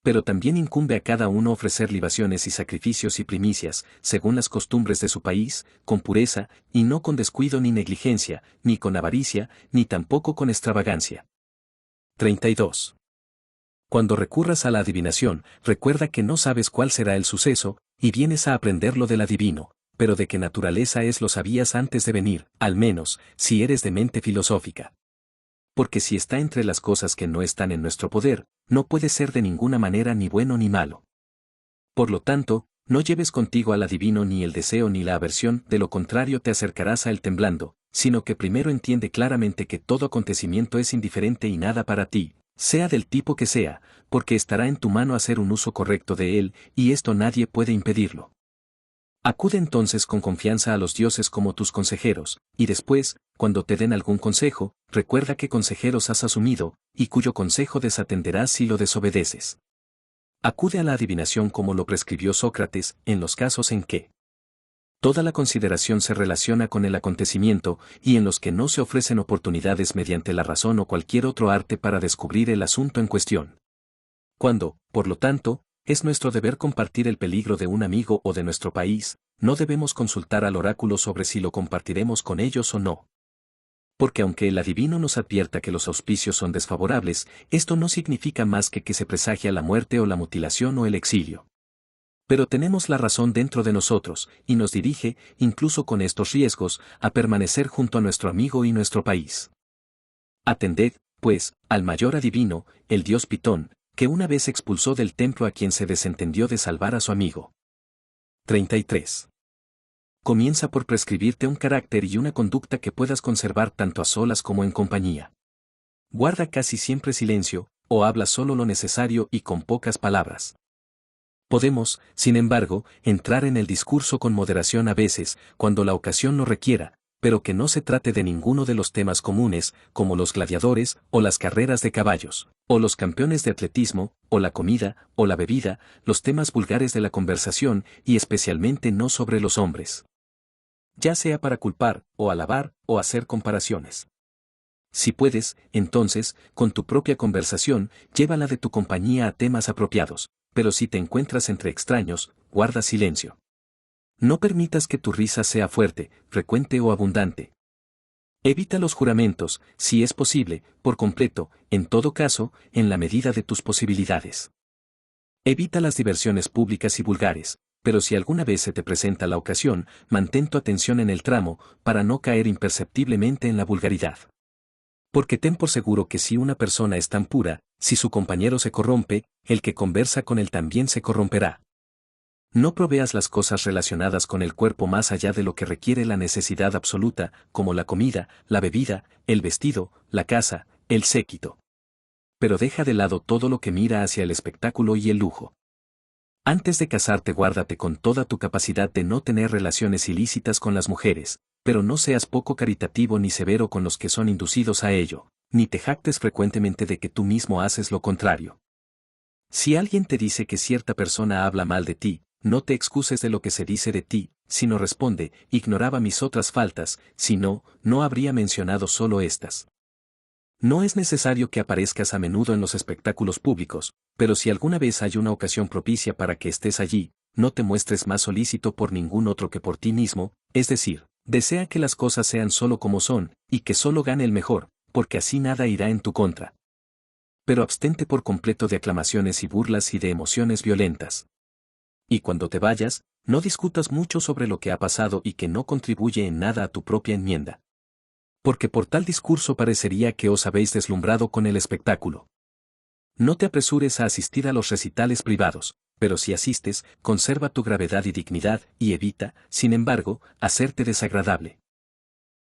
Pero también incumbe a cada uno ofrecer libaciones y sacrificios y primicias, según las costumbres de su país, con pureza, y no con descuido ni negligencia, ni con avaricia, ni tampoco con extravagancia. 32. Cuando recurras a la adivinación, recuerda que no sabes cuál será el suceso, y vienes a aprenderlo del adivino, pero de qué naturaleza es lo sabías antes de venir, al menos, si eres de mente filosófica. Porque si está entre las cosas que no están en nuestro poder, no puede ser de ninguna manera ni bueno ni malo. Por lo tanto, no lleves contigo al adivino ni el deseo ni la aversión, de lo contrario te acercarás a él temblando, sino que primero entiende claramente que todo acontecimiento es indiferente y nada para ti, sea del tipo que sea, porque estará en tu mano hacer un uso correcto de él, y esto nadie puede impedirlo. Acude entonces con confianza a los dioses como tus consejeros, y después, cuando te den algún consejo, recuerda qué consejeros has asumido, y cuyo consejo desatenderás si lo desobedeces. Acude a la adivinación como lo prescribió Sócrates, en los casos en que toda la consideración se relaciona con el acontecimiento, y en los que no se ofrecen oportunidades mediante la razón o cualquier otro arte para descubrir el asunto en cuestión. Cuando, por lo tanto, es nuestro deber compartir el peligro de un amigo o de nuestro país, no debemos consultar al oráculo sobre si lo compartiremos con ellos o no. Porque aunque el adivino nos advierta que los auspicios son desfavorables, esto no significa más que se presagia la muerte o la mutilación o el exilio. Pero tenemos la razón dentro de nosotros, y nos dirige, incluso con estos riesgos, a permanecer junto a nuestro amigo y nuestro país. Atended, pues, al mayor adivino, el dios Pitón, que una vez expulsó del templo a quien se desentendió de salvar a su amigo. 33. Comienza por prescribirte un carácter y una conducta que puedas conservar tanto a solas como en compañía. Guarda casi siempre silencio, o habla solo lo necesario y con pocas palabras. Podemos, sin embargo, entrar en el discurso con moderación a veces, cuando la ocasión lo requiera, pero que no se trate de ninguno de los temas comunes, como los gladiadores, o las carreras de caballos, o los campeones de atletismo, o la comida, o la bebida, los temas vulgares de la conversación, y especialmente no sobre los hombres. Ya sea para culpar, o alabar, o hacer comparaciones. Si puedes, entonces, con tu propia conversación, llévala de tu compañía a temas apropiados, pero si te encuentras entre extraños, guarda silencio. No permitas que tu risa sea fuerte, frecuente o abundante. Evita los juramentos, si es posible, por completo, en todo caso, en la medida de tus posibilidades. Evita las diversiones públicas y vulgares, pero si alguna vez se te presenta la ocasión, mantén tu atención en el tramo, para no caer imperceptiblemente en la vulgaridad. Porque ten por seguro que si una persona es tan pura, si su compañero se corrompe, el que conversa con él también se corromperá. No proveas las cosas relacionadas con el cuerpo más allá de lo que requiere la necesidad absoluta, como la comida, la bebida, el vestido, la casa, el séquito. Pero deja de lado todo lo que mira hacia el espectáculo y el lujo. Antes de casarte, guárdate con toda tu capacidad de no tener relaciones ilícitas con las mujeres, pero no seas poco caritativo ni severo con los que son inducidos a ello, ni te jactes frecuentemente de que tú mismo haces lo contrario. Si alguien te dice que cierta persona habla mal de ti, no te excuses de lo que se dice de ti, sino responde: ignoraba mis otras faltas, si no, no habría mencionado solo estas. No es necesario que aparezcas a menudo en los espectáculos públicos, pero si alguna vez hay una ocasión propicia para que estés allí, no te muestres más solícito por ningún otro que por ti mismo, es decir, desea que las cosas sean solo como son, y que solo gane el mejor, porque así nada irá en tu contra. Pero abstente por completo de aclamaciones y burlas y de emociones violentas. Y cuando te vayas, no discutas mucho sobre lo que ha pasado y que no contribuye en nada a tu propia enmienda. Porque por tal discurso parecería que os habéis deslumbrado con el espectáculo. No te apresures a asistir a los recitales privados, pero si asistes, conserva tu gravedad y dignidad, y evita, sin embargo, hacerte desagradable.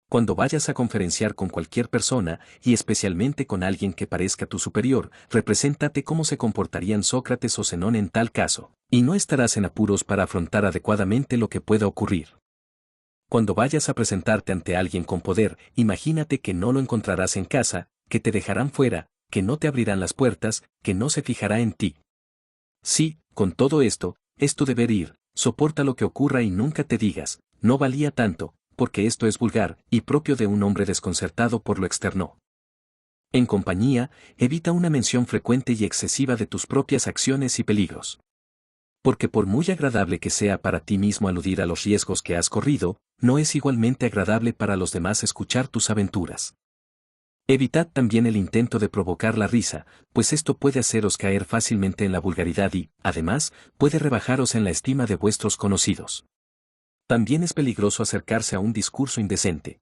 Cuando vayas a conferenciar con cualquier persona, y especialmente con alguien que parezca tu superior, represéntate cómo se comportarían Sócrates o Zenón en tal caso, y no estarás en apuros para afrontar adecuadamente lo que pueda ocurrir. Cuando vayas a presentarte ante alguien con poder, imagínate que no lo encontrarás en casa, que te dejarán fuera, que no te abrirán las puertas, que no se fijará en ti. Sí, con todo esto, es tu deber ir, soporta lo que ocurra y nunca te digas: no valía tanto, porque esto es vulgar y propio de un hombre desconcertado por lo externo. En compañía, evita una mención frecuente y excesiva de tus propias acciones y peligros. Porque por muy agradable que sea para ti mismo aludir a los riesgos que has corrido, no es igualmente agradable para los demás escuchar tus aventuras. Evitad también el intento de provocar la risa, pues esto puede haceros caer fácilmente en la vulgaridad y, además, puede rebajaros en la estima de vuestros conocidos. También es peligroso acercarse a un discurso indecente.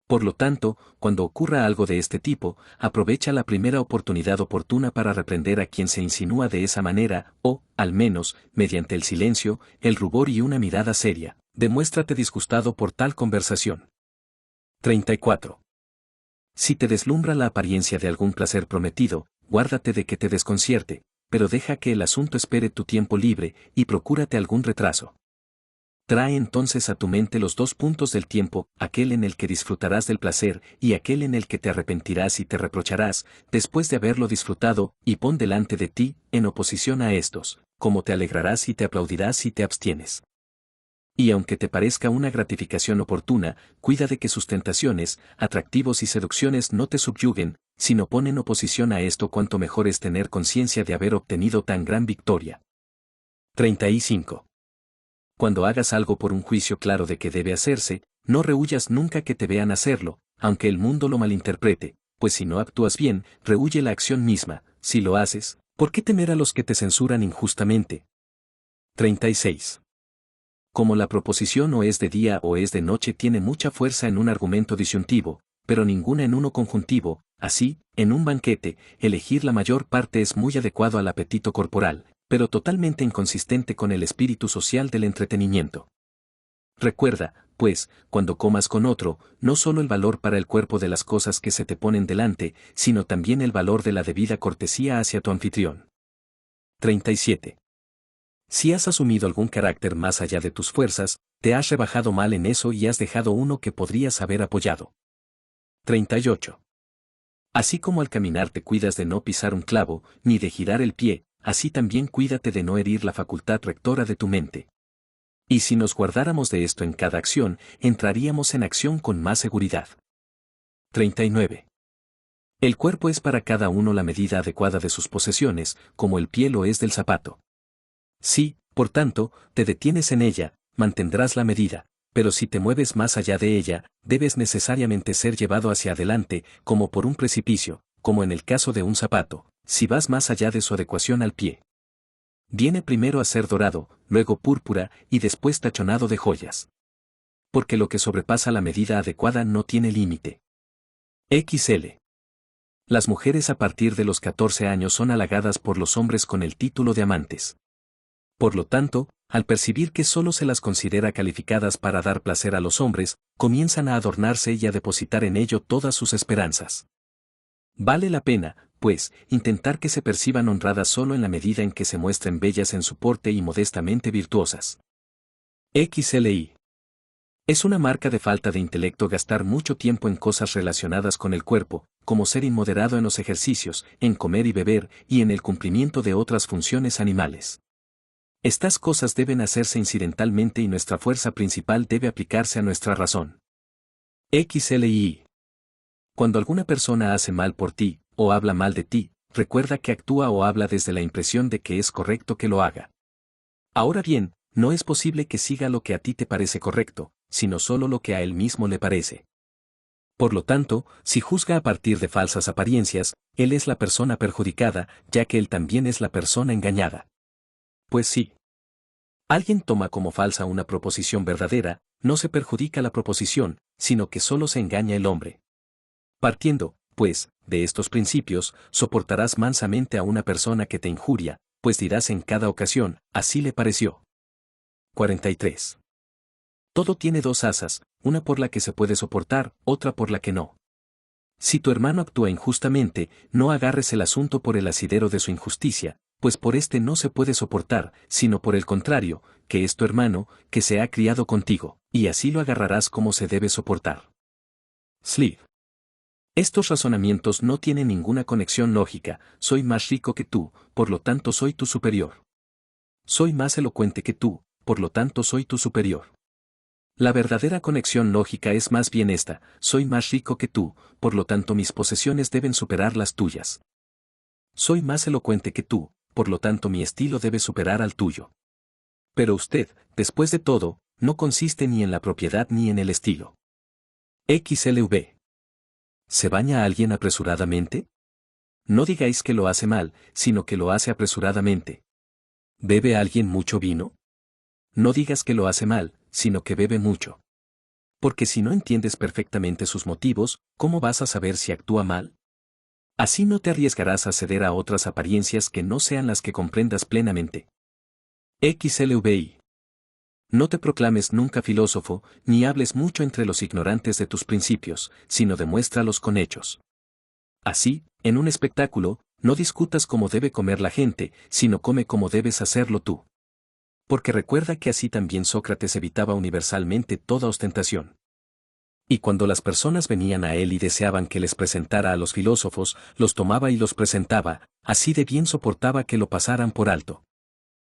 Por lo tanto, cuando ocurra algo de este tipo, aprovecha la primera oportunidad oportuna para reprender a quien se insinúa de esa manera, o, al menos, mediante el silencio, el rubor y una mirada seria, demuéstrate disgustado por tal conversación. 34. Si te deslumbra la apariencia de algún placer prometido, guárdate de que te desconcierte, pero deja que el asunto espere tu tiempo libre, y procúrate algún retraso. Trae entonces a tu mente los dos puntos del tiempo, aquel en el que disfrutarás del placer y aquel en el que te arrepentirás y te reprocharás, después de haberlo disfrutado, y pon delante de ti, en oposición a estos, cómo te alegrarás y te aplaudirás si te abstienes. Y aunque te parezca una gratificación oportuna, cuida de que sus tentaciones, atractivos y seducciones no te subyuguen, sino pon en oposición a esto cuanto mejor es tener conciencia de haber obtenido tan gran victoria. 35. Cuando hagas algo por un juicio claro de que debe hacerse, no rehuyas nunca que te vean hacerlo, aunque el mundo lo malinterprete, pues si no actúas bien, rehuye la acción misma. Si lo haces, ¿por qué temer a los que te censuran injustamente? 36. Como la proposición o es de día o es de noche tiene mucha fuerza en un argumento disyuntivo, pero ninguna en uno conjuntivo, así, en un banquete, elegir la mayor parte es muy adecuado al apetito corporal, pero totalmente inconsistente con el espíritu social del entretenimiento. Recuerda, pues, cuando comas con otro, no solo el valor para el cuerpo de las cosas que se te ponen delante, sino también el valor de la debida cortesía hacia tu anfitrión. 37. Si has asumido algún carácter más allá de tus fuerzas, te has rebajado mal en eso y has dejado uno que podrías haber apoyado. 38. Así como al caminar te cuidas de no pisar un clavo, ni de girar el pie, así también cuídate de no herir la facultad rectora de tu mente. Y si nos guardáramos de esto en cada acción, entraríamos en acción con más seguridad. 39. El cuerpo es para cada uno la medida adecuada de sus posesiones, como el pie lo es del zapato. Si, por tanto, te detienes en ella, mantendrás la medida, pero si te mueves más allá de ella, debes necesariamente ser llevado hacia adelante, como por un precipicio, como en el caso de un zapato, si vas más allá de su adecuación al pie. Viene primero a ser dorado, luego púrpura y después tachonado de joyas. Porque lo que sobrepasa la medida adecuada no tiene límite. XL. Las mujeres a partir de los 14 años son halagadas por los hombres con el título de amantes. Por lo tanto, al percibir que solo se las considera calificadas para dar placer a los hombres, comienzan a adornarse y a depositar en ello todas sus esperanzas. Vale la pena, pues, intentar que se perciban honradas solo en la medida en que se muestren bellas en su porte y modestamente virtuosas. XLI. Es una marca de falta de intelecto gastar mucho tiempo en cosas relacionadas con el cuerpo, como ser inmoderado en los ejercicios, en comer y beber, y en el cumplimiento de otras funciones animales. Estas cosas deben hacerse incidentalmente y nuestra fuerza principal debe aplicarse a nuestra razón. XLI. Cuando alguna persona hace mal por ti, o habla mal de ti, recuerda que actúa o habla desde la impresión de que es correcto que lo haga. Ahora bien, no es posible que siga lo que a ti te parece correcto, sino solo lo que a él mismo le parece. Por lo tanto, si juzga a partir de falsas apariencias, él es la persona perjudicada, ya que él también es la persona engañada. Pues sí. Alguien toma como falsa una proposición verdadera, no se perjudica la proposición, sino que solo se engaña el hombre. Partiendo, pues, de estos principios, soportarás mansamente a una persona que te injuria, pues dirás en cada ocasión, así le pareció. 43. Todo tiene dos asas, una por la que se puede soportar, otra por la que no. Si tu hermano actúa injustamente, no agarres el asunto por el asidero de su injusticia, pues por este no se puede soportar, sino por el contrario, que es tu hermano, que se ha criado contigo, y así lo agarrarás como se debe soportar. Sleeve. Estos razonamientos no tienen ninguna conexión lógica, soy más rico que tú, por lo tanto soy tu superior. Soy más elocuente que tú, por lo tanto soy tu superior. La verdadera conexión lógica es más bien esta, soy más rico que tú, por lo tanto mis posesiones deben superar las tuyas. Soy más elocuente que tú, por lo tanto mi estilo debe superar al tuyo. Pero usted, después de todo, no consiste ni en la propiedad ni en el estilo. XLV. ¿Se baña a alguien apresuradamente? No digáis que lo hace mal, sino que lo hace apresuradamente. ¿Bebe alguien mucho vino? No digas que lo hace mal, sino que bebe mucho. Porque si no entiendes perfectamente sus motivos, ¿cómo vas a saber si actúa mal? Así no te arriesgarás a ceder a otras apariencias que no sean las que comprendas plenamente. XLVI. No te proclames nunca filósofo, ni hables mucho entre los ignorantes de tus principios, sino demuéstralos con hechos. Así, en un espectáculo, no discutas cómo debe comer la gente, sino come como debes hacerlo tú. Porque recuerda que así también Sócrates evitaba universalmente toda ostentación. Y cuando las personas venían a él y deseaban que les presentara a los filósofos, los tomaba y los presentaba, así de bien soportaba que lo pasaran por alto.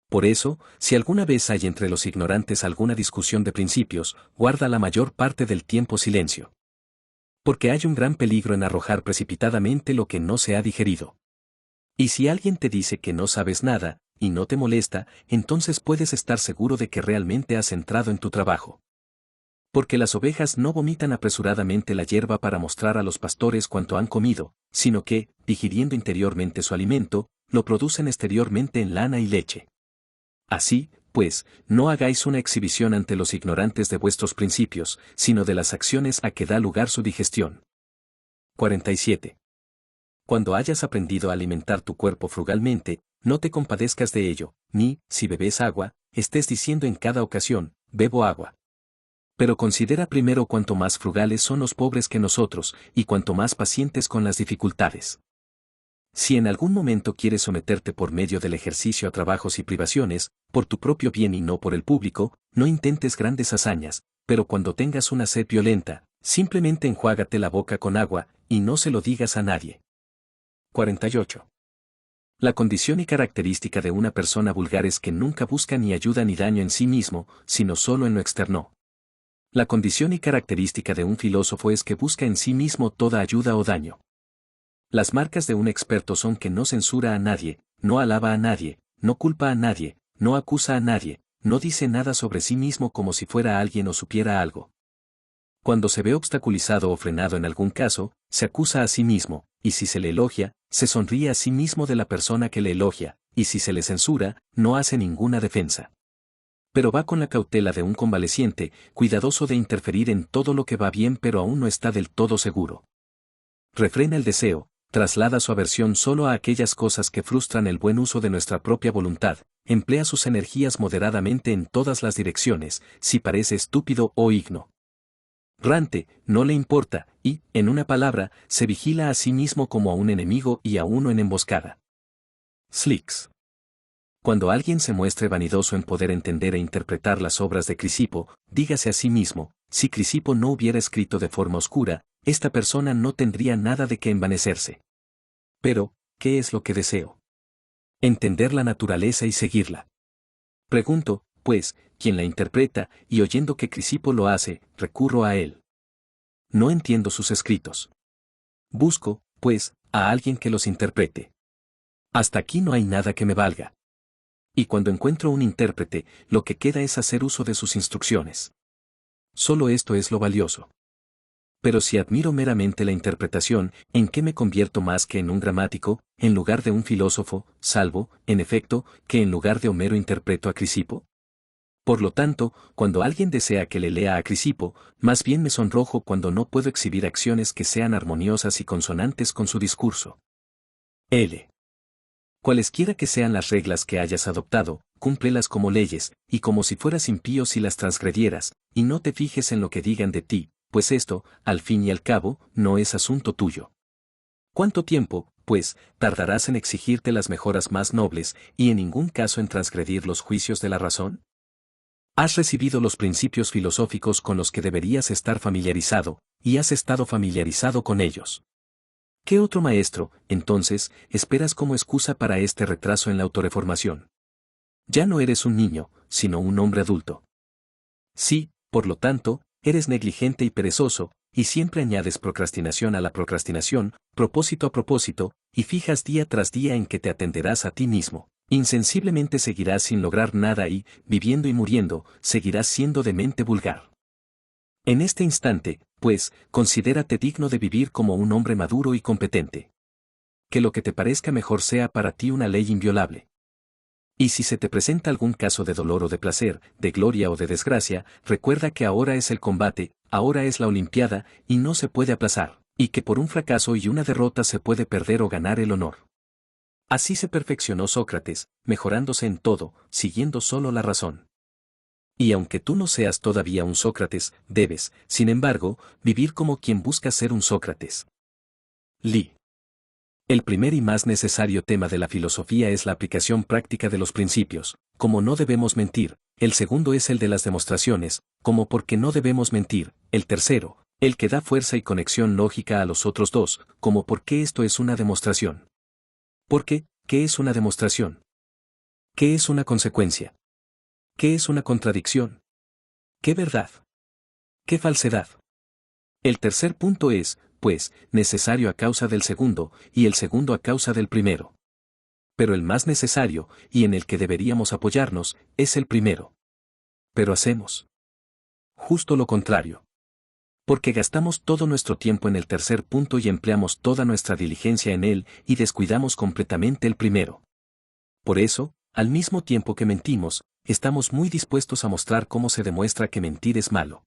Por eso, si alguna vez hay entre los ignorantes alguna discusión de principios, guarda la mayor parte del tiempo silencio. Porque hay un gran peligro en arrojar precipitadamente lo que no se ha digerido. Y si alguien te dice que no sabes nada, y no te molesta, entonces puedes estar seguro de que realmente has entrado en tu trabajo. Porque las ovejas no vomitan apresuradamente la hierba para mostrar a los pastores cuánto han comido, sino que, digiriendo interiormente su alimento, lo producen exteriormente en lana y leche. Así, pues, no hagáis una exhibición ante los ignorantes de vuestros principios, sino de las acciones a que da lugar su digestión. 47. Cuando hayas aprendido a alimentar tu cuerpo frugalmente, no te compadezcas de ello, ni, si bebes agua, estés diciendo en cada ocasión, bebo agua. Pero considera primero cuánto más frugales son los pobres que nosotros, y cuánto más pacientes con las dificultades. Si en algún momento quieres someterte por medio del ejercicio a trabajos y privaciones, por tu propio bien y no por el público, no intentes grandes hazañas, pero cuando tengas una sed violenta, simplemente enjuágate la boca con agua, y no se lo digas a nadie. 48. La condición y característica de una persona vulgar es que nunca busca ni ayuda ni daño en sí mismo, sino solo en lo externo. La condición y característica de un filósofo es que busca en sí mismo toda ayuda o daño. Las marcas de un experto son que no censura a nadie, no alaba a nadie, no culpa a nadie, no acusa a nadie, no dice nada sobre sí mismo como si fuera alguien o supiera algo. Cuando se ve obstaculizado o frenado en algún caso, se acusa a sí mismo, y si se le elogia, se sonríe a sí mismo de la persona que le elogia, y si se le censura, no hace ninguna defensa. Pero va con la cautela de un convaleciente, cuidadoso de interferir en todo lo que va bien pero aún no está del todo seguro. Refrena el deseo, traslada su aversión solo a aquellas cosas que frustran el buen uso de nuestra propia voluntad, emplea sus energías moderadamente en todas las direcciones, si parece estúpido o igno. Rante, no le importa, y, en una palabra, se vigila a sí mismo como a un enemigo y a uno en emboscada. Slicks. Cuando alguien se muestre vanidoso en poder entender e interpretar las obras de Crisipo, dígase a sí mismo, si Crisipo no hubiera escrito de forma oscura, esta persona no tendría nada de qué envanecerse. Pero, ¿qué es lo que deseo? Entender la naturaleza y seguirla. Pregunto, pues, ¿quién la interpreta? Y oyendo que Crisipo lo hace, recurro a él. No entiendo sus escritos. Busco, pues, a alguien que los interprete. Hasta aquí no hay nada que me valga. Y cuando encuentro un intérprete, lo que queda es hacer uso de sus instrucciones. Solo esto es lo valioso. Pero si admiro meramente la interpretación, ¿en qué me convierto más que en un gramático, en lugar de un filósofo, salvo, en efecto, que en lugar de Homero interpreto a Crisipo? Por lo tanto, cuando alguien desea que le lea a Crisipo, más bien me sonrojo cuando no puedo exhibir acciones que sean armoniosas y consonantes con su discurso. L. Cualesquiera que sean las reglas que hayas adoptado, cúmplelas como leyes, y como si fueras impío si las transgredieras, y no te fijes en lo que digan de ti, pues esto, al fin y al cabo, no es asunto tuyo. ¿Cuánto tiempo, pues, tardarás en exigirte las mejoras más nobles, y en ningún caso en transgredir los juicios de la razón? Has recibido los principios filosóficos con los que deberías estar familiarizado, y has estado familiarizado con ellos. ¿Qué otro maestro, entonces, esperas como excusa para este retraso en la autorreformación? Ya no eres un niño, sino un hombre adulto. Sí, por lo tanto, eres negligente y perezoso, y siempre añades procrastinación a la procrastinación, propósito a propósito, y fijas día tras día en que te atenderás a ti mismo. Insensiblemente seguirás sin lograr nada y, viviendo y muriendo, seguirás siendo de mente vulgar. En este instante, pues, considérate digno de vivir como un hombre maduro y competente. Que lo que te parezca mejor sea para ti una ley inviolable. Y si se te presenta algún caso de dolor o de placer, de gloria o de desgracia, recuerda que ahora es el combate, ahora es la Olimpiada, y no se puede aplazar, y que por un fracaso y una derrota se puede perder o ganar el honor. Así se perfeccionó Sócrates, mejorándose en todo, siguiendo solo la razón. Y aunque tú no seas todavía un Sócrates, debes, sin embargo, vivir como quien busca ser un Sócrates. Lee. El primer y más necesario tema de la filosofía es la aplicación práctica de los principios, como no debemos mentir; el segundo es el de las demostraciones, como porque no debemos mentir; el tercero, el que da fuerza y conexión lógica a los otros dos, como porque esto es una demostración. ¿Por qué? ¿Qué es una demostración? ¿Qué es una consecuencia? ¿Qué es una contradicción? ¿Qué verdad? ¿Qué falsedad? El tercer punto es, pues, necesario a causa del segundo, y el segundo a causa del primero. Pero el más necesario, y en el que deberíamos apoyarnos, es el primero. Pero hacemos justo lo contrario. Porque gastamos todo nuestro tiempo en el tercer punto y empleamos toda nuestra diligencia en él, y descuidamos completamente el primero. Por eso, al mismo tiempo que mentimos, estamos muy dispuestos a mostrar cómo se demuestra que mentir es malo.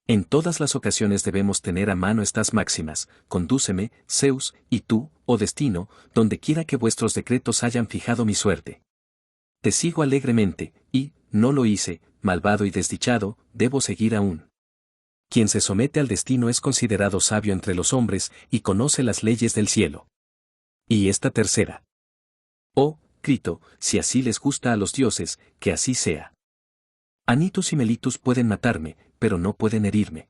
En todas las ocasiones debemos tener a mano estas máximas: condúceme, Zeus, y tú, oh destino, donde quiera que vuestros decretos hayan fijado mi suerte. Te sigo alegremente, y, no lo hice, malvado y desdichado, debo seguir aún. Quien se somete al destino es considerado sabio entre los hombres, y conoce las leyes del cielo. Y esta tercera. Oh, Crito, si así les gusta a los dioses, que así sea. Anitus y Melitus pueden matarme, pero no pueden herirme.